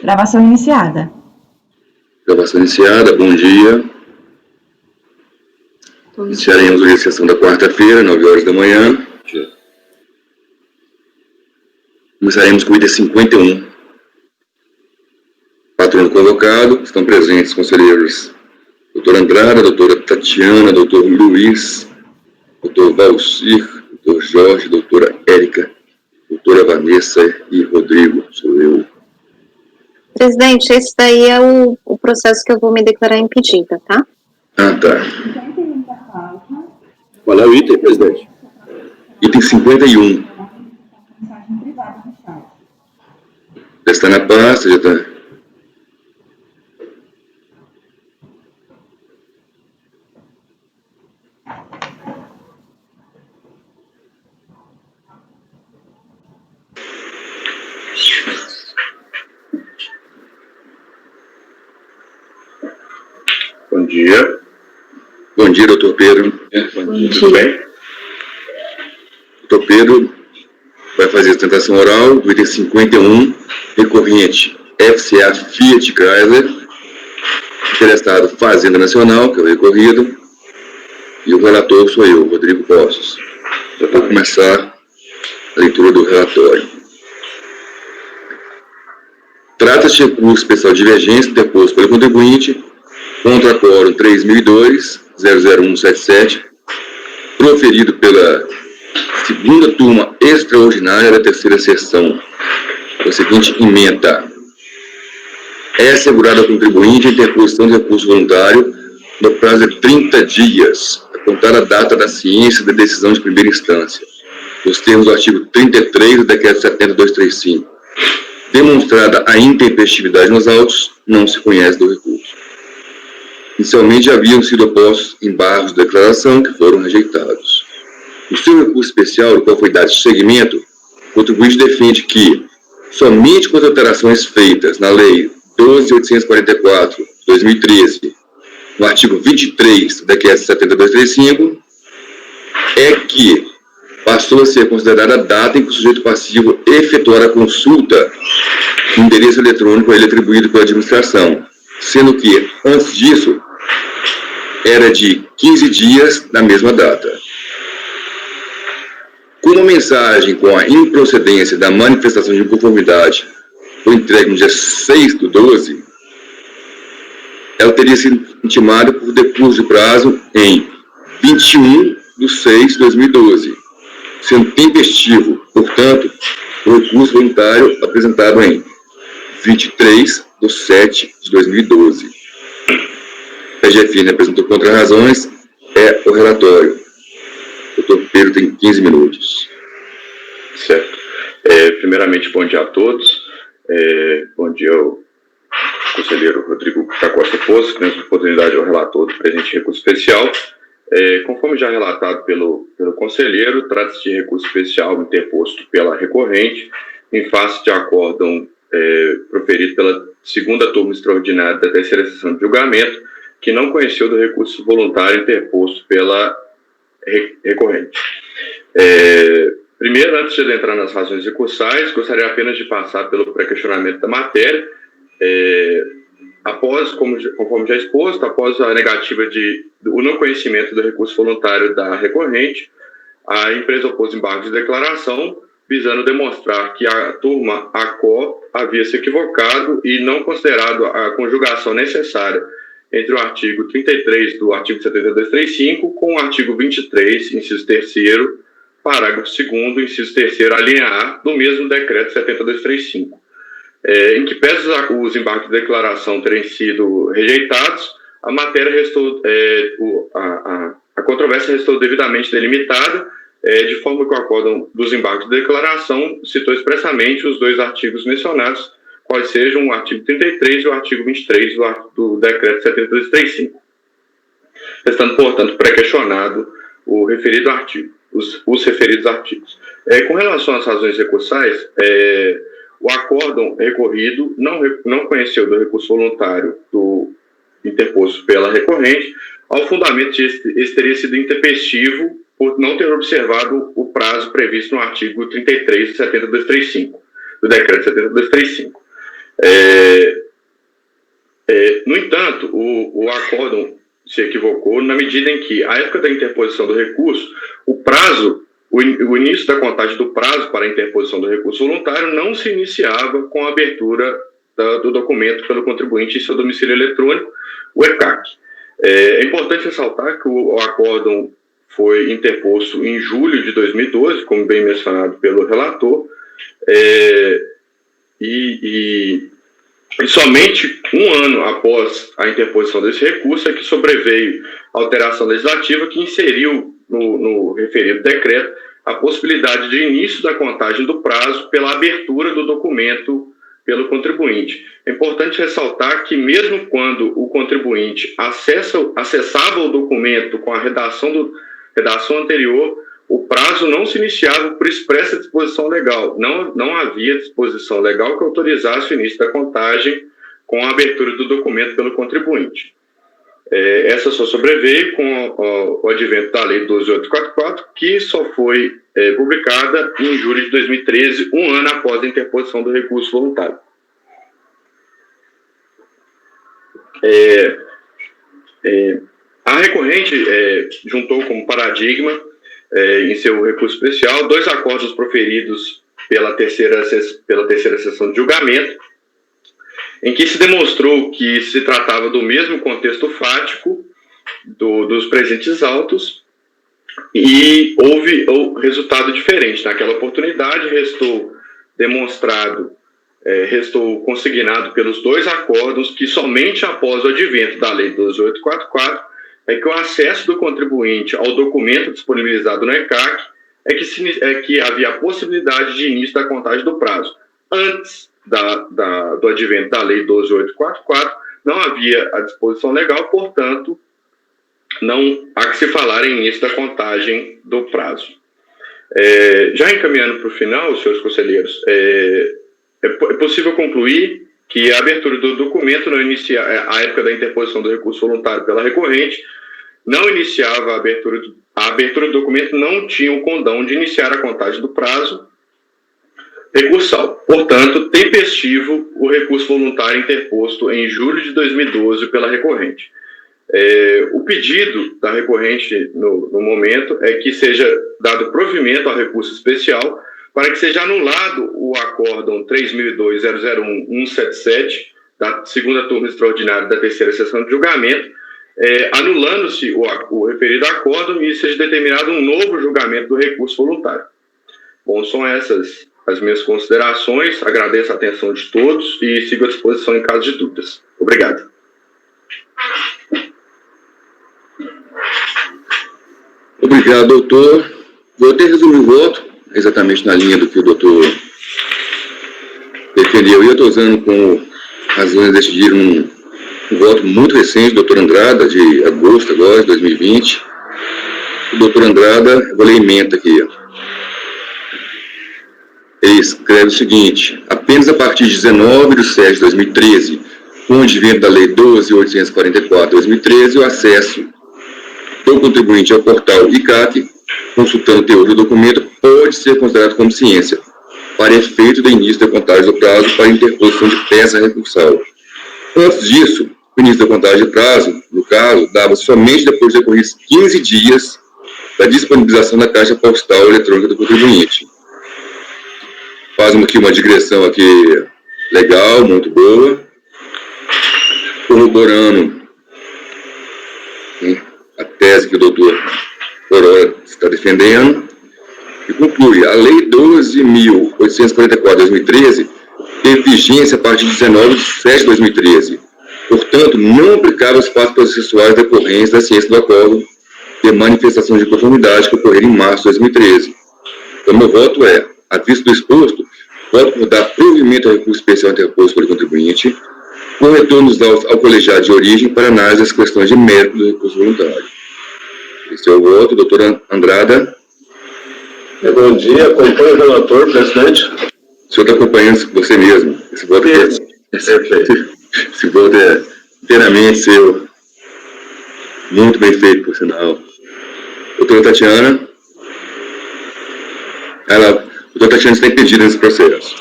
Gravação iniciada. Gravação iniciada, bom dia. Iniciaremos hoje a sessão da quarta-feira, 9 horas da manhã. Começaremos com o item 51. Patrono convocado, estão presentes conselheiros doutora Andrada, doutora Tatiana, doutor Luiz, doutor Valcir, doutor Jorge, doutora Érica, doutora Vanessa e Rodrigo, sou eu. Presidente, esse daí é o processo que eu vou me declarar impedida, tá? Ah, tá. Qual é o item, presidente? Item 51. Já está na pasta, já está. Bom dia. Bom dia, doutor Pedro. Bom dia. Tudo bem? Doutor Pedro vai fazer a sustentação oral do item 51, recorrente FCA Fiat Chrysler, interessado Fazenda Nacional, que é o recorrido, e o relator sou eu, Rodrigo Postos. Já vou começar a leitura do relatório. Trata-se de recurso especial de divergência interposto pelo contribuinte contra quórum 3002-00177, proferido pela segunda turma extraordinária da terceira sessão, com a seguinte ementa: é assegurada ao contribuinte a interposição de recurso voluntário no prazo de 30 dias, a contar a data da ciência da decisão de primeira instância, nos termos do artigo 33 do decreto 70.235. Demonstrada a intempestividade nos autos, não se conhece do recurso. Inicialmente haviam sido opostos embargos de declaração que foram rejeitados. No seu recurso especial, no qual foi dado seguimento, o contribuinte defende que, somente com as alterações feitas na Lei 12.844, de 2013, no artigo 23 do decreto 70.235, é que passou a ser considerada a data em que o sujeito passivo efetuar a consulta no endereço eletrônico a ele atribuído pela administração, sendo que, antes disso, era de 15 dias na mesma data. Como a mensagem com a improcedência da manifestação de inconformidade foi entregue no dia 6/12, ela teria sido intimada por decurso de prazo em 21/6/2012, sendo tempestivo, portanto, o recurso voluntário apresentado em 23/7/2012. A PGFN apresentou contra-razões, é o relatório. O doutor Pedro tem 15 minutos. Certo. Primeiramente, bom dia a todos. Bom dia ao conselheiro Rodrigo da Costa Poço, que deu oportunidade ao relator do presente recurso especial. Conforme já relatado pelo conselheiro, trata-se de recurso especial interposto pela recorrente, em face de acórdão proferido pela segunda turma extraordinária da terceira sessão de julgamento, que não conheceu do recurso voluntário interposto pela recorrente. Primeiro, antes de adentrar nas razões recursais, gostaria apenas de passar pelo pré-questionamento da matéria. Conforme já exposto, após a negativa o não conhecimento do recurso voluntário da recorrente, a empresa opôs embargo de declaração, visando demonstrar que a turma ACO havia se equivocado e não considerado a conjugação necessária entre o artigo 33 do artigo 7235 com o artigo 23, inciso 3º, parágrafo 2º, inciso 3º, a linha A, do mesmo decreto 7235. Em que pese os embargos de declaração terem sido rejeitados, a matéria restou, a controvérsia restou devidamente delimitada, de forma que o acórdão dos embargos de declaração citou expressamente os dois artigos mencionados, quais sejam o artigo 33 e o artigo 23 do decreto 7235. Restando, portanto, pré-questionado o referido artigo, os referidos artigos. Com relação às razões recursais, o acórdão recorrido não conheceu do recurso voluntário interposto pela recorrente, ao fundamento de esse teria sido intempestivo por não ter observado o prazo previsto no artigo 33 de 7235, do decreto 7235. No entanto, o acórdão se equivocou na medida em que, à época da interposição do recurso, o início da contagem do prazo para a interposição do recurso voluntário não se iniciava com a abertura do documento pelo contribuinte em seu domicílio eletrônico, o ECAC. É importante ressaltar que o acórdão foi interposto em julho de 2012, como bem mencionado pelo relator, e somente um ano após a interposição desse recurso é que sobreveio a alteração legislativa que inseriu no referido decreto a possibilidade de início da contagem do prazo pela abertura do documento pelo contribuinte. É importante ressaltar que mesmo quando o contribuinte acessava o documento com a redação anterior, o prazo não se iniciava por expressa disposição legal. Não havia disposição legal que autorizasse o início da contagem com a abertura do documento pelo contribuinte. Essa só sobreveio com o advento da Lei 12.844, que só foi publicada em julho de 2013, um ano após a interposição do recurso voluntário. A recorrente juntou como paradigma, em seu recurso especial, 2 acordos proferidos pela terceira sessão de julgamento, em que se demonstrou que se tratava do mesmo contexto fático dos presentes autos e houve resultado diferente. Naquela oportunidade, restou consignado pelos 2 acordos que somente após o advento da Lei 12.844 é que o acesso do contribuinte ao documento disponibilizado no ECAC é que havia a possibilidade de início da contagem do prazo. Antes do advento da Lei 12.844, não havia a disposição legal, portanto, não há que se falar em início da contagem do prazo. Já encaminhando para o final, senhores conselheiros, é possível concluir que a abertura do documento, à época da interposição do recurso voluntário pela recorrente, não iniciava a abertura do documento, não tinha o condão de iniciar a contagem do prazo recursal. Portanto, tempestivo o recurso voluntário interposto em julho de 2012 pela recorrente. O pedido da recorrente, no momento, é que seja dado provimento ao recurso especial para que seja anulado o acórdão 3002.001.177 da segunda turma extraordinária da terceira sessão de julgamento, anulando-se o referido acórdão e seja determinado um novo julgamento do recurso voluntário. Bom, são essas as minhas considerações. Agradeço a atenção de todos e sigo à disposição em caso de dúvidas. Obrigado. Obrigado, doutor. Vou ter resumir o voto, exatamente na linha do que o doutor defendeu. Eu estou usando como razões de decidir um voto muito recente do doutor Andrada, de agosto agora, de 2020. O doutor Andrada, vou ler a ementa aqui. Ele escreve o seguinte: apenas a partir de 19 de setembro de 2013, com o advento da Lei 12.844 de 2013, o acesso do contribuinte ao portal ICAC, consultando o teor do documento, pode ser considerado como ciência, para efeito do início da contagem do prazo para interposição de peça recursal. Antes disso, o início da contagem de prazo, no caso, dava somente depois de decorridos 15 dias da disponibilização da caixa postal eletrônica do contribuinte. Faz aqui uma digressão aqui legal, muito boa, corroborando a tese que o doutor Corora está defendendo, e conclui: a Lei 12.844 de 2013 teve vigência a partir de 19 de setembro de 2013. Portanto, não aplicava os fatos processuais decorrentes da ciência do acordo de manifestação de conformidade que ocorreram em março de 2013. Então, meu voto é, à vista do exposto, voto por dar provimento ao recurso especial interposto pelo contribuinte, com retornos ao colegiado de origem para análise das questões de mérito do recurso voluntário. Esse é o voto, doutor Andrada. Bom dia, acompanho o relator, presidente. O senhor está acompanhando você mesmo. Esse voto esse voto é inteiramente seu. Muito bem feito, por sinal. Doutora Tatiana. Doutora Tatiana está impedida nesse processo.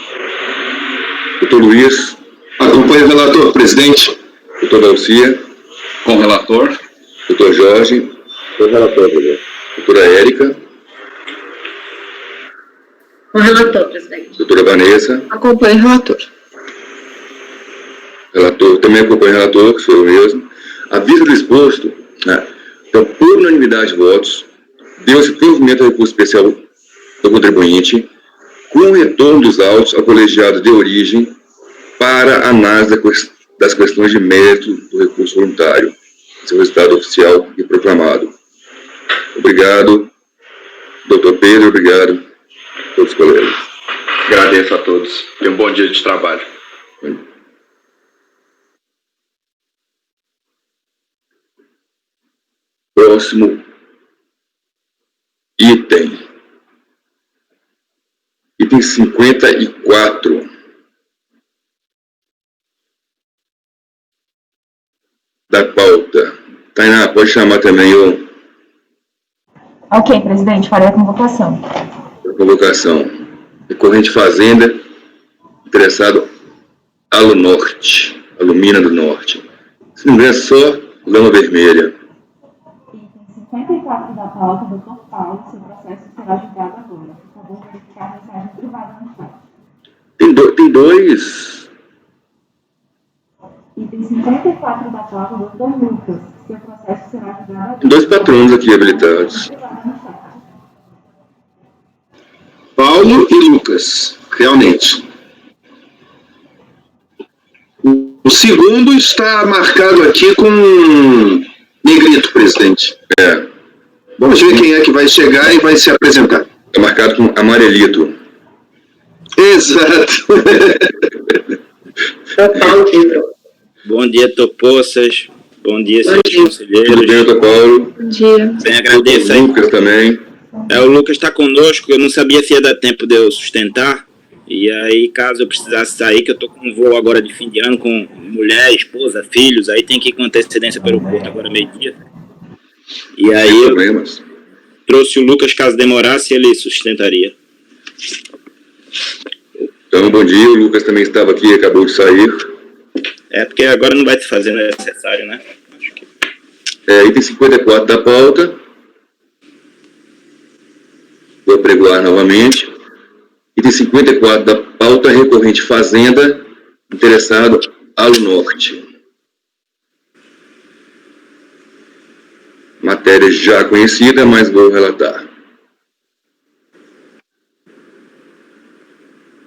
Doutor Luiz. Acompanho o relator, presidente. Doutor Valcia. Com relator. Doutor Jorge. Com relator, presidente. Doutora Érica. Com relator, presidente. Doutora Vanessa. Acompanho o relator. Relator, também acompanho o relator, que sou eu mesmo. À vista do exposto, né, então, por unanimidade de votos, deu-se provimento ao recurso especial do contribuinte, com o retorno dos autos ao colegiado de origem para análise das questões de mérito do recurso voluntário. Esse é o resultado oficial e proclamado. Obrigado, doutor Pedro, obrigado a todos os colegas. Agradeço a todos. Tenham um bom dia de trabalho. Próximo item. Item 54. Da pauta. Tainá, pode chamar também o... Ok, presidente, farei a convocação. A convocação. Recorrente Fazenda, interessado Alunorte, Alumina do Norte. Se não me engano, é só lama vermelha. Item 54 da pauta, doutor Paulo, seu processo será julgado agora. Por favor, verificar a mensagem privada no chat. Tem dois. Item 54 da pauta, doutor Lucas, seu processo será julgado agora. Tem dois patronos aqui habilitados. Paulo e Lucas, realmente. O segundo está marcado aqui com negrito, presidente. É. Vamos ver quem é que vai chegar e vai se apresentar. É marcado com amarelito. Exato. Paulo Pedro. Bom dia, Topoças. Bom dia, senhores Tudo conselheiros. bem, doutor Paulo? Bom dia. Bem, agradeço aí. Lucas também. O Lucas está conosco, eu não sabia se ia dar tempo de eu sustentar. E aí, caso eu precisasse sair, que eu tô com um voo agora de fim de ano com mulher, esposa, filhos, aí tem que ir com antecedência pelo aeroporto agora meio-dia. E aí eu Problemas. trouxe o Lucas, caso demorasse, ele sustentaria. Então, bom dia. O Lucas também estava aqui, acabou de sair. É, porque agora não vai se fazer necessário, né? Acho que... Item 54 da pauta. Vou pregoar novamente. Item 54 da pauta, recorrente Fazenda, interessado Alunorte. Matéria já conhecida, mas vou relatar.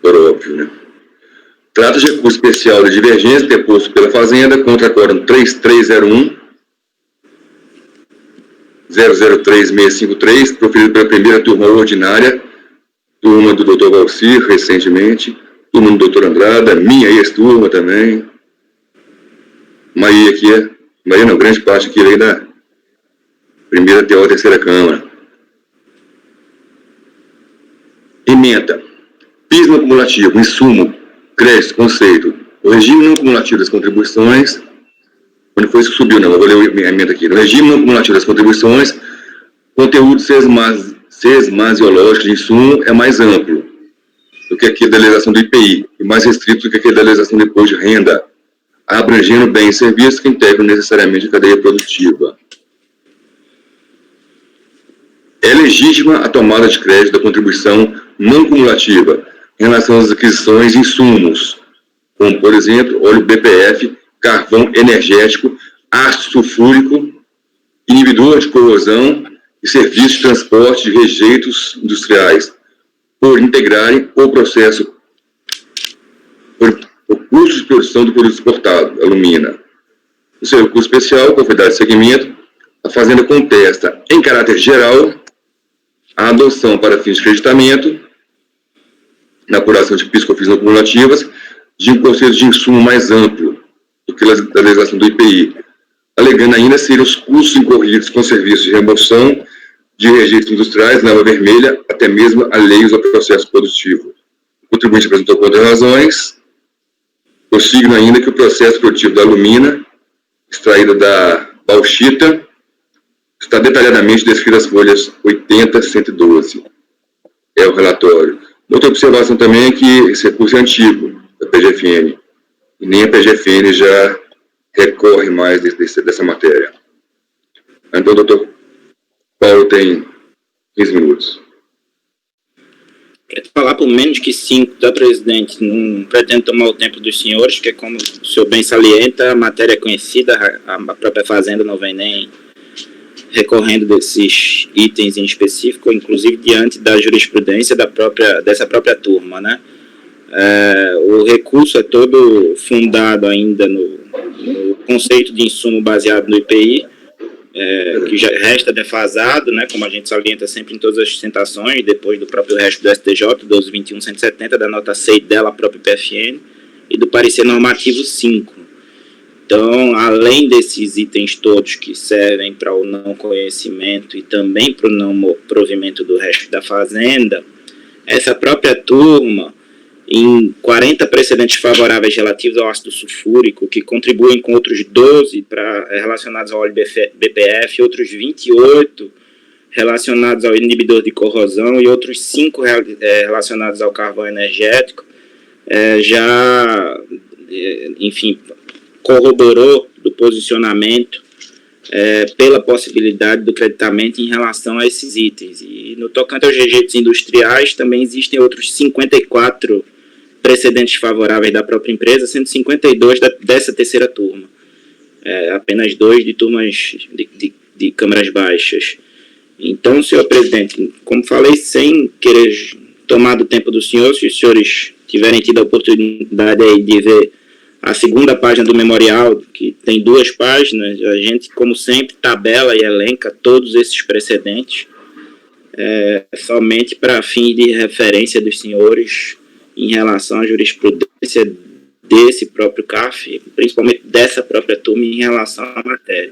Por óbvio, né? Trata-se de recurso especial de divergência deposto pela Fazenda contra acórdão 3301 003653, proferido pela primeira turma ordinária, turma do Dr. Valcir, recentemente, turma do Dr. Andrada, minha ex-turma também. Maria aqui, Maria não, grande parte aqui veio da primeira TO da terceira Câmara. Ementa. PIS não acumulativo, insumo, crédito, conceito. O regime não acumulativo das contribuições, quando foi isso que subiu, não, eu vou ler a emenda aqui. No regime não acumulativo das contribuições, conteúdo sesmasiológico de insumo é mais amplo do que aquele da legislação do IPI, e mais restrito do que aquele da legislação do imposto de renda, abrangendo bens e serviços que integram necessariamente a cadeia produtiva. É legítima a tomada de crédito da contribuição não cumulativa em relação às aquisições de insumos, como, por exemplo, óleo BPF, carvão energético, ácido sulfúrico, inibidor de corrosão e serviços de transporte de rejeitos industriais, por integrarem o processo, o custo de produção do produto exportado, alumina. No seu recurso especial, conformidade de segmento, a Fazenda contesta, em caráter geral, a adoção para fins de creditamento, na apuração de PIS/COFINS não cumulativas, de um conceito de insumo mais amplo do que a da legislação do IPI, alegando ainda ser os custos incorridos com serviços de remoção de rejeitos industriais, lama vermelha, até mesmo alheios ao processo produtivo. O contribuinte apresentou contra-razões, prosseguindo ainda que o processo produtivo da alumina, extraída da bauxita, está detalhadamente descrito nas folhas 80 e 112. É o relatório. Outra observação também é que esse recurso é antigo, da PGFN, e nem a PGFN já recorre mais dessa matéria. Então, doutor Paulo tem 15 minutos. Quero falar por menos que 5, tá, presidente? Não pretendo tomar o tempo dos senhores, que como o senhor bem salienta, a matéria é conhecida, a própria Fazenda não vem nem recorrendo desses itens em específico, inclusive diante da jurisprudência dessa própria turma, né? O recurso é todo fundado ainda no conceito de insumo baseado no IPI, que já resta defasado, né, como a gente salienta sempre em todas as sustentações, depois do próprio resto do STJ, 12.21.170, da nota 6 dela, a própria PFN, e do parecer normativo 5. Então, além desses itens todos que servem para o não conhecimento e também para o não provimento do resto da Fazenda, essa própria turma, em 40 precedentes favoráveis relativos ao ácido sulfúrico, que contribuem com outros 12 relacionados ao óleo BPF, outros 28 relacionados ao inibidor de corrosão e outros 5 relacionados ao carvão energético, enfim, corroborou do posicionamento pela possibilidade do creditamento em relação a esses itens. E no tocante aos rejeitos industriais, também existem outros 54 precedentes favoráveis da própria empresa, sendo 52 dessa terceira turma. Apenas 2 de turmas de câmaras baixas. Então, senhor presidente, como falei, sem querer tomar do tempo do senhor, se os senhores tiverem tido a oportunidade aí de ver a segunda página do memorial, que tem 2 páginas, a gente, como sempre, tabela e elenca todos esses precedentes, somente para fim de referência dos senhores em relação à jurisprudência desse próprio CAF, principalmente dessa própria turma em relação à matéria.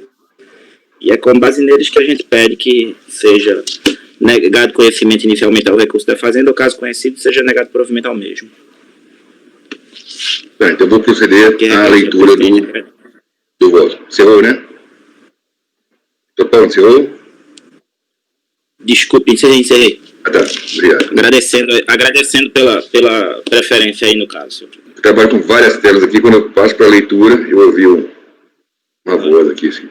E é com base neles que a gente pede que seja negado conhecimento inicialmente ao recurso da Fazenda, ou caso conhecido, seja negado provimento ao mesmo. Então, vou proceder à leitura do voto. Encerrou, né? Doutor Paulo, encerrou? Desculpe, encerrei. Ah, tá. Obrigado. Agradecendo pela preferência aí no caso. Eu trabalho com várias telas aqui. Quando eu passo para a leitura, eu ouvi uma voz aqui, assim.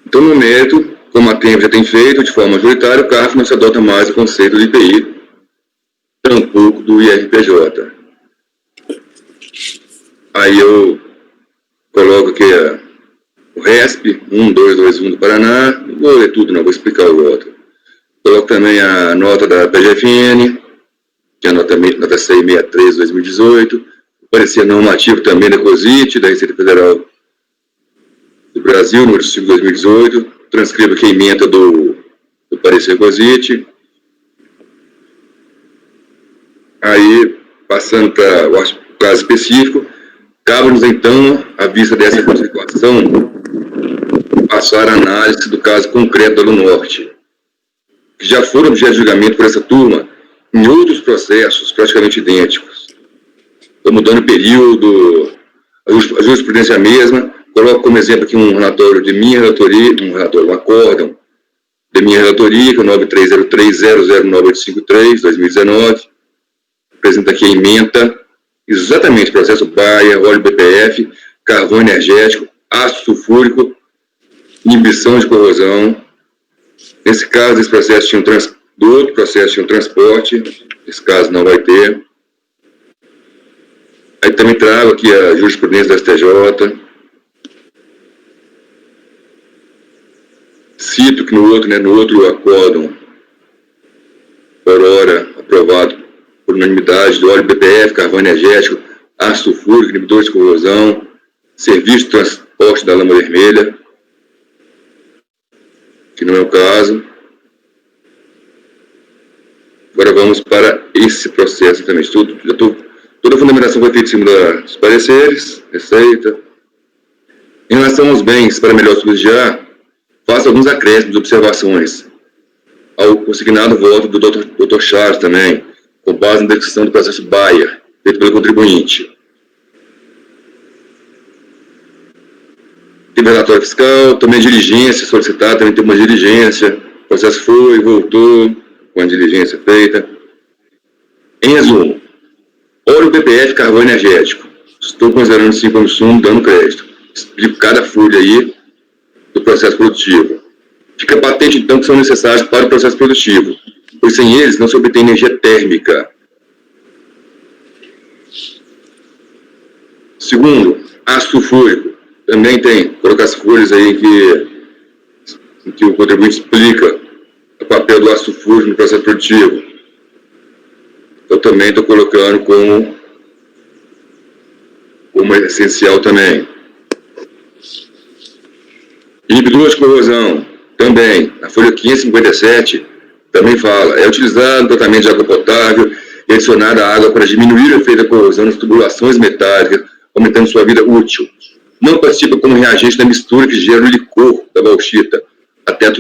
Então, no mérito, como a TEMP já tem feito, de forma majoritária, o CARF não se adota mais o conceito de IPI, tampouco do IRPJ. Aí eu coloco aqui o RESP, 12221 do Paraná, não vou ler tudo, não, vou explicar o voto. Coloco também a nota da PGFN, que é a nota 663 de 2018, o parecer normativo também da COSIT, da Receita Federal do Brasil, número 5 de 2018, transcrevo aqui a emenda do parecer COSIT. Aí, passando para o caso específico, cabe-nos então, à vista dessa situação, passar a análise do caso concreto do Norte, que já foram objeto de julgamento por essa turma em outros processos praticamente idênticos. Estou mudando o período, a jurisprudência é a mesma. Coloco como exemplo aqui um relatório de minha relatoria, um acórdão de minha relatoria, que é o 9303009853, 2019. Apresenta aqui a ementa, exatamente processo Baia, óleo BPF, carvão energético, ácido sulfúrico, inibição de corrosão. Nesse caso, esse processo tinha do outro processo tinha um transporte, nesse caso não vai ter. Aí também trago aqui a jurisprudência da STJ. Cito que no outro acórdão, por hora, aprovado por unanimidade, do óleo BPF, carvão energético, ácido sulfúrico, inibidores de corrosão, serviço de transporte da lama vermelha, que não é o caso. Agora vamos para esse processo também. Toda a fundamentação foi feita em cima dos pareceres, receita. Em relação aos bens, para melhor subsidiar, faço alguns acréscimos, observações ao consignado voto do Dr. Charles também, com base na descrição do processo Baia, feito pelo contribuinte. Teve relatório fiscal, também diligência solicitada, também teve uma diligência, o processo foi, voltou, com a diligência feita. Em resumo, óleo BPF, carvão energético, Estou considerando sim como insumo, dando crédito. Explico cada folha aí do processo produtivo. Fica patente, então, que são necessários para o processo produtivo, pois sem eles não se obtém energia térmica. Segundo, ácido sulfúrico. Também tem, colocar as folhas aí em que o contribuinte explica o papel do ácido sulfúrico no processo produtivo. Eu também estou colocando como essencial também. Inibidor de corrosão, também, na folha 557, também fala, é utilizado no tratamento de água potável e adicionado à água para diminuir o efeito da corrosão nas tubulações metálicas, aumentando sua vida útil. Não participa como reagente da mistura que gera o licor da bauxita, até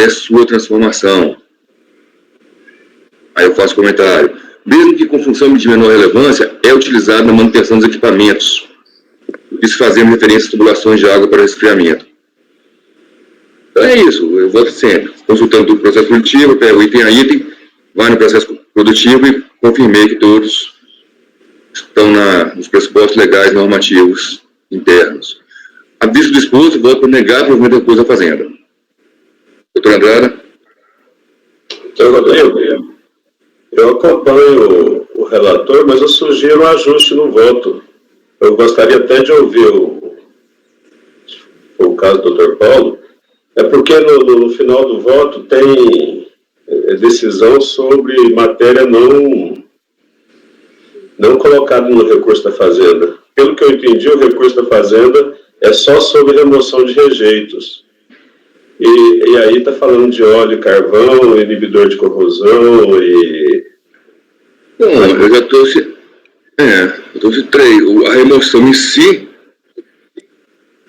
sua transformação. Aí eu faço comentário. Mesmo que com função de menor relevância, é utilizado na manutenção dos equipamentos. Isso fazendo referência às tubulações de água para resfriamento. Então é isso, eu volto sempre. Consultando o processo produtivo, pego item a item, vai no processo produtivo e confirmei que todos estão nos pressupostos legais normativos internos. A vista do exposto, volto para negar o provimento do recurso da Fazenda. Doutor Andrada? Então, Rodrigo, eu acompanho o relator, mas eu sugiro um ajuste no voto. Eu gostaria até de ouvir o caso do Dr. Paulo, é porque no final do voto tem decisão sobre matéria não colocada no recurso da Fazenda. Pelo que eu entendi, o recurso da Fazenda é só sobre remoção de rejeitos. E aí está falando de óleo e carvão, inibidor de corrosão e... Não, eu já trouxe... eu trouxe 3. A remoção em si...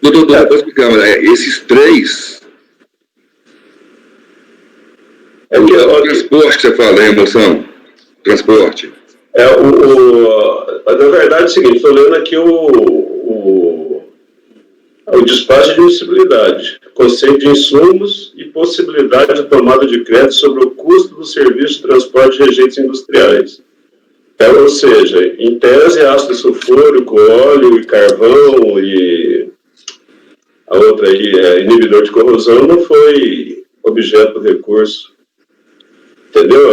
Doutor, pode explicar, mas esses 3... o transporte que você fala, remoção? Transporte. Na verdade é o seguinte, estou lendo aqui o despacho de admissibilidade, conceito de insumos e possibilidade de tomada de crédito sobre o custo do serviço de transporte de rejeitos industriais. Ou seja, em tese, ácido sulfúrico, óleo e carvão e a outra aí, inibidor de corrosão, não foi objeto do recurso. Entendeu?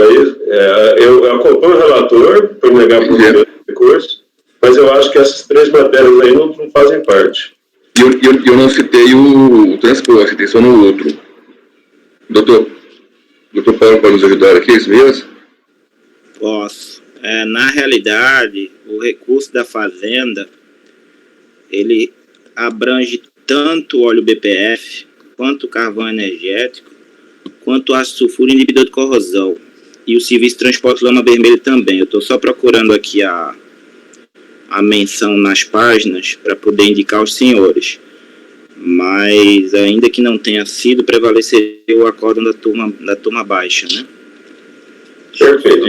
Eu acompanho o relator por negar o provimento do recurso, mas eu acho que essas 3 matérias aí não fazem parte. Eu não citei o transporte, citei só no outro. Doutor Paulo pode nos ajudar aqui, é isso mesmo? Posso. Na realidade, o recurso da Fazenda, ele abrange tanto o óleo BPF, quanto o carvão energético, quanto o ácido sulfúrico e inibidor de corrosão. E o serviço de transporte lama vermelha também. Eu estou só procurando aqui a menção nas páginas para poder indicar aos senhores. Mas, ainda que não tenha sido, prevaleceria o acórdão da turma baixa, né? Perfeito.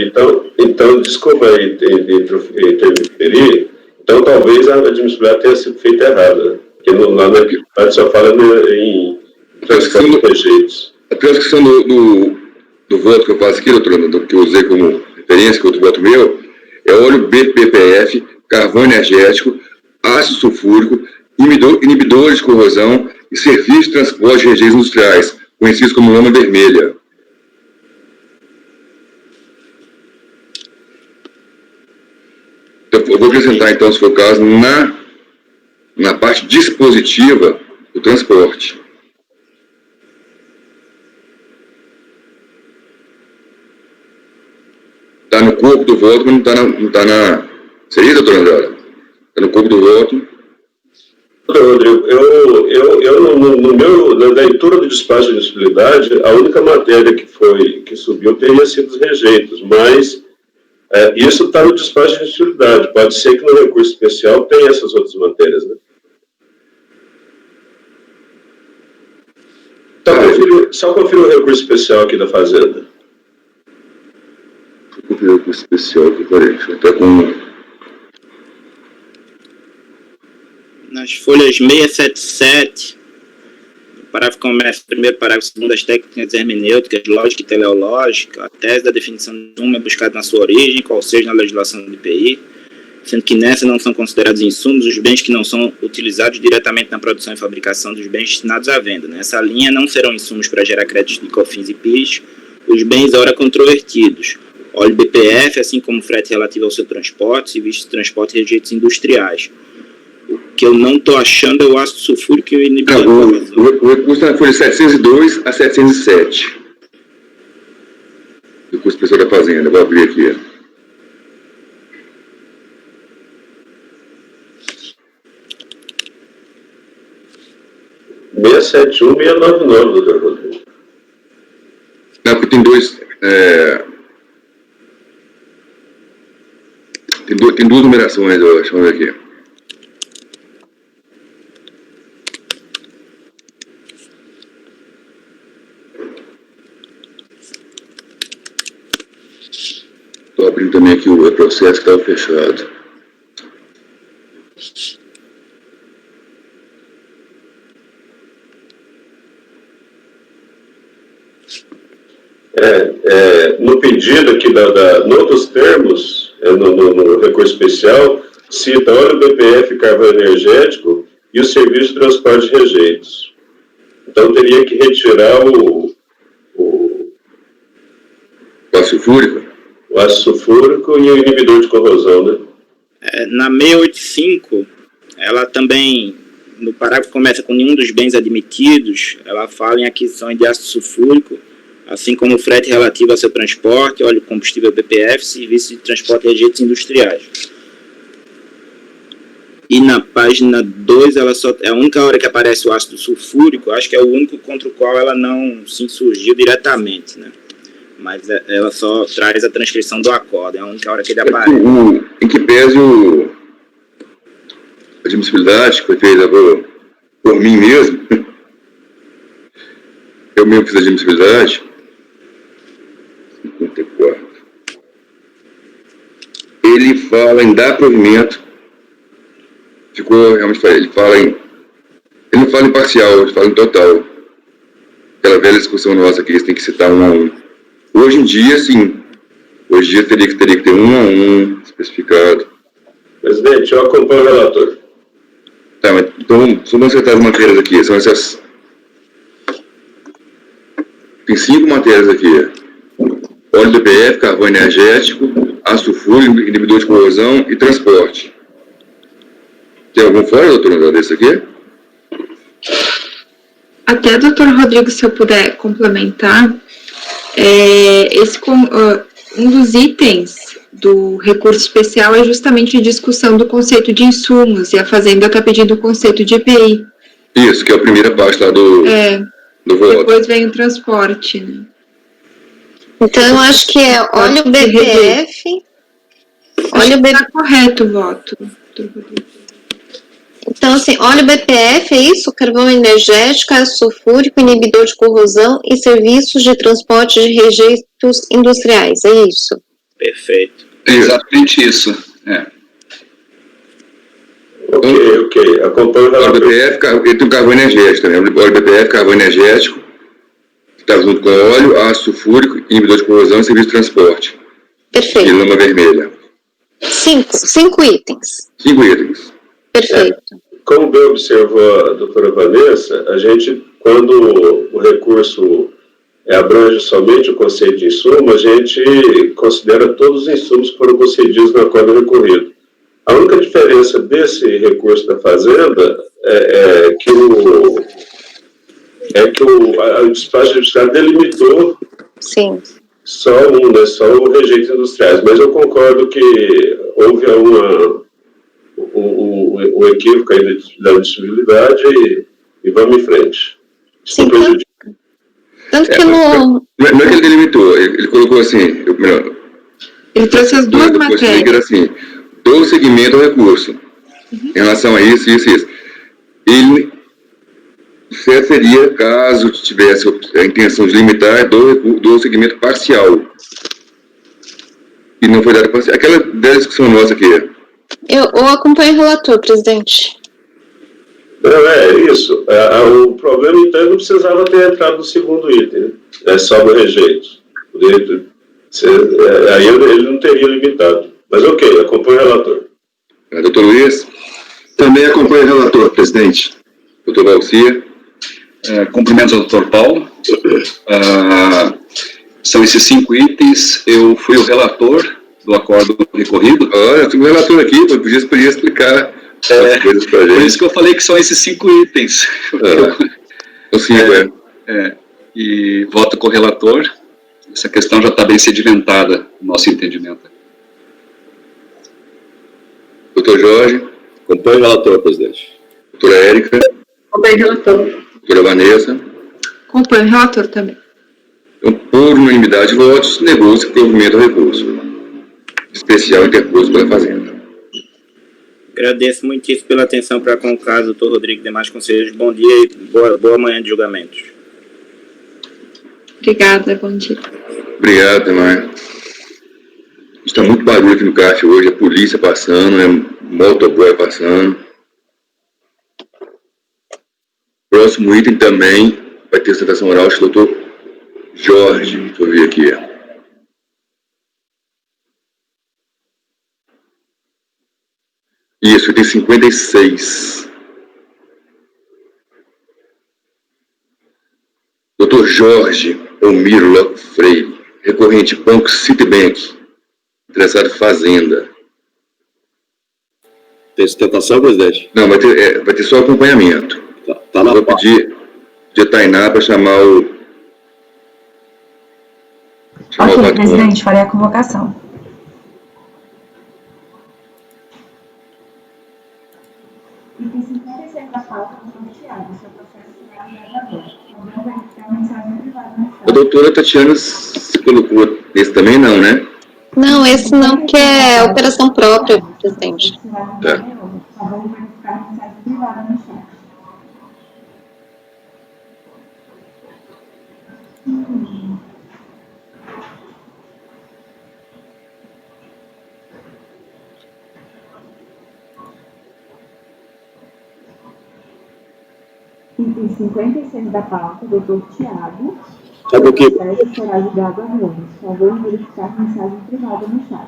Então desculpa aí interferir. Então, talvez a admissibilidade tenha sido feita errada. Né? Porque lá na equidade só fala em transcrição de rejeitos. A transcrição do voto que eu faço aqui, doutor, que eu usei como referência, que outro voto meu, é óleo BPF, carvão energético, ácido sulfúrico, inibidores de corrosão e serviço de transporte de rejeitos industriais, conhecidos como lama vermelha. Eu vou acrescentar, então, se for o caso, na parte dispositiva do transporte. Está no corpo do voto, mas não está na... Seria, doutor Andrada? Está no corpo do voto. Rodrigo, na leitura do despacho de admissibilidade, a única matéria que subiu teria sido os rejeitos, mas isso está no despacho de admissibilidade. Pode ser que no recurso especial tenha essas outras matérias, né? Só confira o recurso especial aqui da Fazenda. Vou conferir o recurso especial aqui, peraí, deixa eu estar com... Nas folhas 677, parágrafo começa, primeiro parágrafo, segundo as técnicas hermenêuticas, lógica e teleológica, a tese da definição de uma é buscada na sua origem, qual seja na legislação do IPI, sendo que nessa não são considerados insumos os bens que não são utilizados diretamente na produção e fabricação dos bens destinados à venda. Nessa linha não serão insumos para gerar créditos de COFINS e PIS os bens ora controvertidos, óleo BPF, assim como frete relativo ao seu transporte, serviços de transporte e rejeitos industriais. O que eu não estou achando é o ácido sulfúrico e o inibidor. O recurso na folha 702 a 707. Recurso pessoal da Fazenda. Vou abrir aqui. 671 e 699, doutor Rodrigo. Não, porque tem dois. Tem duas numerações, eu acho. Vamos ver aqui. Estou abrindo também aqui o processo que estava fechado. No pedido aqui, em outros termos, no recurso especial, cita óleo BPF, carvão energético e o serviço de transporte de rejeitos. Então, teria que retirar o ácido sulfúrico? O ácido sulfúrico e o inibidor de corrosão, né? Na 685, ela também, no parágrafo que começa com nenhum dos bens admitidos, ela fala em aquisição de ácido sulfúrico, assim como o frete relativo ao seu transporte, óleo combustível BPF, serviço de transporte e rejeitos industriais. E na página 2, ela só é a única hora que aparece o ácido sulfúrico, acho que é o único contra o qual ela não se insurgiu diretamente, né? Mas ela só traz a transcrição do acordo, é a única hora que ele aparece. Em que pese a admissibilidade que foi feita por mim mesmo, eu mesmo fiz a admissibilidade, 54. Ele fala em dar provimento, ficou realmente, ele não fala em parcial, ele fala em total. Aquela velha discussão nossa que eles têm que citar um a um. Hoje em dia, sim. Hoje em dia teria que ter um a um especificado. Presidente, eu acompanho o relator. Tá, mas então, só vamos acertar as matérias aqui. São essas. Tem 5 matérias aqui. Óleo BPF, carvão energético, ácido sulfúrico, inibidor de corrosão e transporte. Tem algum fora, doutor, desse aqui? Até, doutor Rodrigo, se eu puder complementar, um dos itens do recurso especial é justamente a discussão do conceito de insumos, e a Fazenda está pedindo o conceito de EPI. Isso, que é a primeira parte lá do voto. Depois vem o transporte, né? Então, eu acho que é óleo BPF. Óleo BPF. Está correto o voto, doutor Rodrigo. Então, assim, óleo BPF, é isso? Carvão energético, ácido sulfúrico, inibidor de corrosão e serviços de transporte de rejeitos industriais, é isso? Perfeito. É exatamente isso. Ok. Acompanho o relator. Óleo BPF, ele tem o carvão energético também. Óleo BPF, carvão energético, que está junto com óleo, ácido sulfúrico, inibidor de corrosão e serviço de transporte. Perfeito. E lama vermelha. 5 itens. 5 itens. Perfeito. Como bem observou a doutora Vanessa, a gente, quando o recurso abrange somente o conceito de insumo, a gente considera todos os insumos que foram concedidos no acordo recorrido. A única diferença desse recurso da Fazenda é que o despacho judiciário delimitou só o rejeitos industriais. Mas eu concordo que houve o equívoco aí da admissibilidade e vamos em frente. Isso não prejudica. Tanto que no... Não é que ele delimitou, ele colocou assim, ele trouxe as duas matérias. Era assim, dou seguimento ao recurso, em relação a isso. Ele seria, caso tivesse a intenção de limitar, dou seguimento parcial. E não foi dado parcial. Aquela velha discussão nossa aqui. Eu acompanho o relator, presidente. Não, é isso. O problema, então, não precisava ter entrado no segundo item, né? É só no rejeito. Aí ele não teria limitado. Mas ok, acompanho o relator. Doutor Luiz? Também acompanho o relator, presidente. Doutor Valcia? Cumprimentos ao doutor Paulo. São esses 5 itens. Eu fui o relator do acordo recorrido. Olha, eu tenho um relator aqui, eu podia explicar as coisas para a gente. Por isso que eu falei que são esses 5 itens. E voto com o relator. Essa questão já está bem sedimentada no nosso entendimento. Doutor Jorge? Acompanho o relator, presidente. Doutora Érica? Acompanho o relator. Doutora Vanessa? Acompanho o relator também. Então, por unanimidade de votos, negou-se o provimento do recurso especial interposto pela Fazenda. Agradeço muitíssimo pela atenção para com o caso, doutor Rodrigo e demais conselheiros. Bom dia e boa manhã de julgamentos. Obrigada, bom dia. Obrigado, Temar. Está muito barulho aqui no CAF hoje, a polícia passando, motoboy passando. Próximo item também vai ter sustentação oral do doutor Jorge. Deixa eu ver aqui. Isso, item 56. Doutor Jorge Elmiro Lopes Freire, recorrente Banco Citibank, interessado em Fazenda. Tem sustentação, presidente? Não, vai ter só acompanhamento. Tá na Vou pedir a Tainá para chamar o... Ok, presidente, farei a convocação. Item 56 da pauta do sorteado, seu processo será agora. Vamos verificar a mensagem privada no chat. A doutora Tatiana se colocou nesse também, não, né? Não, esse não, porque é operação própria, presidente. Tá. Vamos verificar a mensagem privada no chat. Item 56 da pauta, doutor Tiago. Sabe o que? O processo será julgado agora. Só vou verificar a mensagem privada no chat.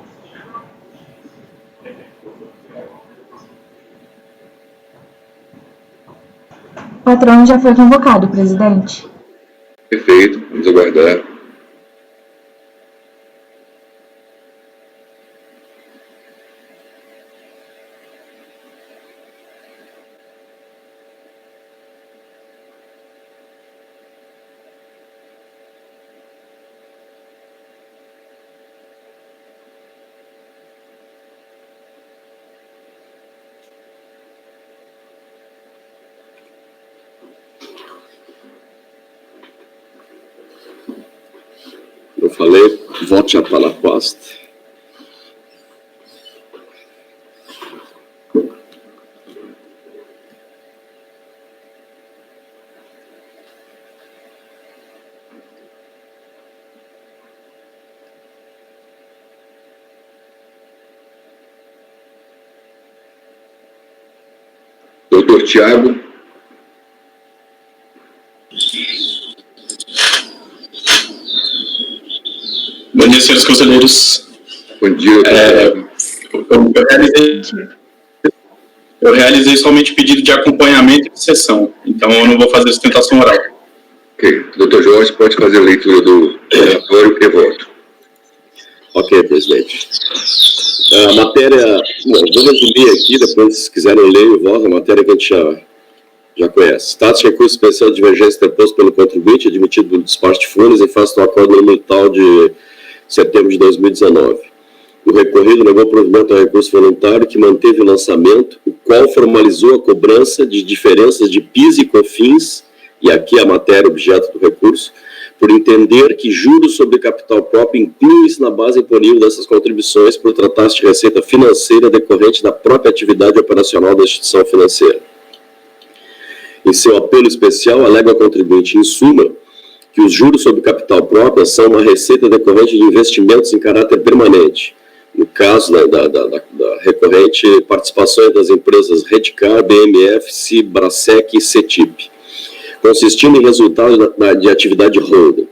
O patrão já foi convocado, presidente. Perfeito, vamos aguardar. Eu falei, vote a pala pasta. Doutor Tiago. Bom dia, senhores conselheiros. Bom dia, eu realizei somente pedido de acompanhamento e de sessão, então eu não vou fazer sustentação oral. Ok. Doutor Jorge, pode fazer a leitura do relatório e voto. Ok, presidente. A matéria, bom, vou resumir aqui, depois se quiserem ler e voto, a matéria que a gente já conhece. Status de recurso especial de divergência interposto pelo contribuinte, admitido pelo despacho de fundos em face do acordo número tal de setembro de 2019. O recorrido negou provimento ao recurso voluntário que manteve o lançamento, o qual formalizou a cobrança de diferenças de PIS e COFINS, e aqui a matéria objeto do recurso, por entender que juros sobre capital próprio incluem-se na base imponível dessas contribuições por tratar-se de receita financeira decorrente da própria atividade operacional da instituição financeira. Em seu apelo especial, alega o contribuinte, em suma, que os juros sobre capital próprio são uma receita decorrente de investimentos em caráter permanente. No caso da recorrente, participações das empresas Redcar, BMF, Cibrasec e CETIP, consistindo em resultados de atividade holding.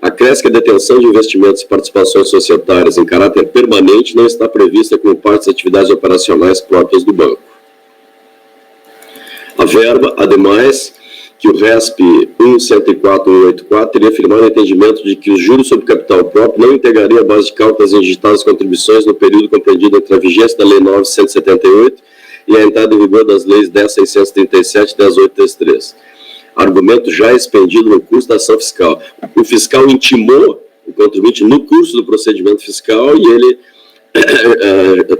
Acresce que a detenção de investimentos e participações societárias em caráter permanente não está prevista como parte das atividades operacionais próprias do banco. A verba, ademais, que o RESP 1.104.184 teria firmado o entendimento de que os juros sobre capital próprio não integrariam a base de cálculo das indigitadas contribuições no período compreendido entre a vigência da Lei 9.178 e a entrada em vigor das leis 10.637 e 10.833. Argumento já expendido no curso da ação fiscal. O fiscal intimou o contribuinte no curso do procedimento fiscal e ele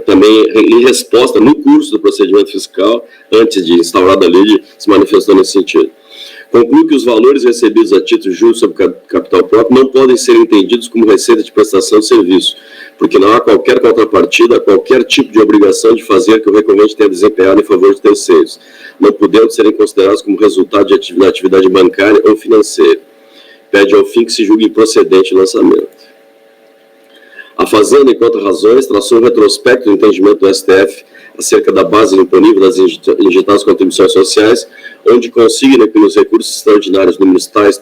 também, em resposta, no curso do procedimento fiscal, antes de instaurada a lei, se manifestou nesse sentido. Conclui que os valores recebidos a título de juros sobre capital próprio não podem ser entendidos como receita de prestação de serviço, porque não há qualquer contrapartida, qualquer tipo de obrigação de fazer que o recorrente tenha desempenhado em favor de terceiros, não podendo serem considerados como resultado da atividade bancária ou financeira. Pede ao fim que se julgue improcedente o lançamento. A Fazenda, enquanto razões, traçou um retrospecto do entendimento do STF acerca da base imponível das indigitadas contribuições sociais, onde consigna que nos recursos extraordinários números tais,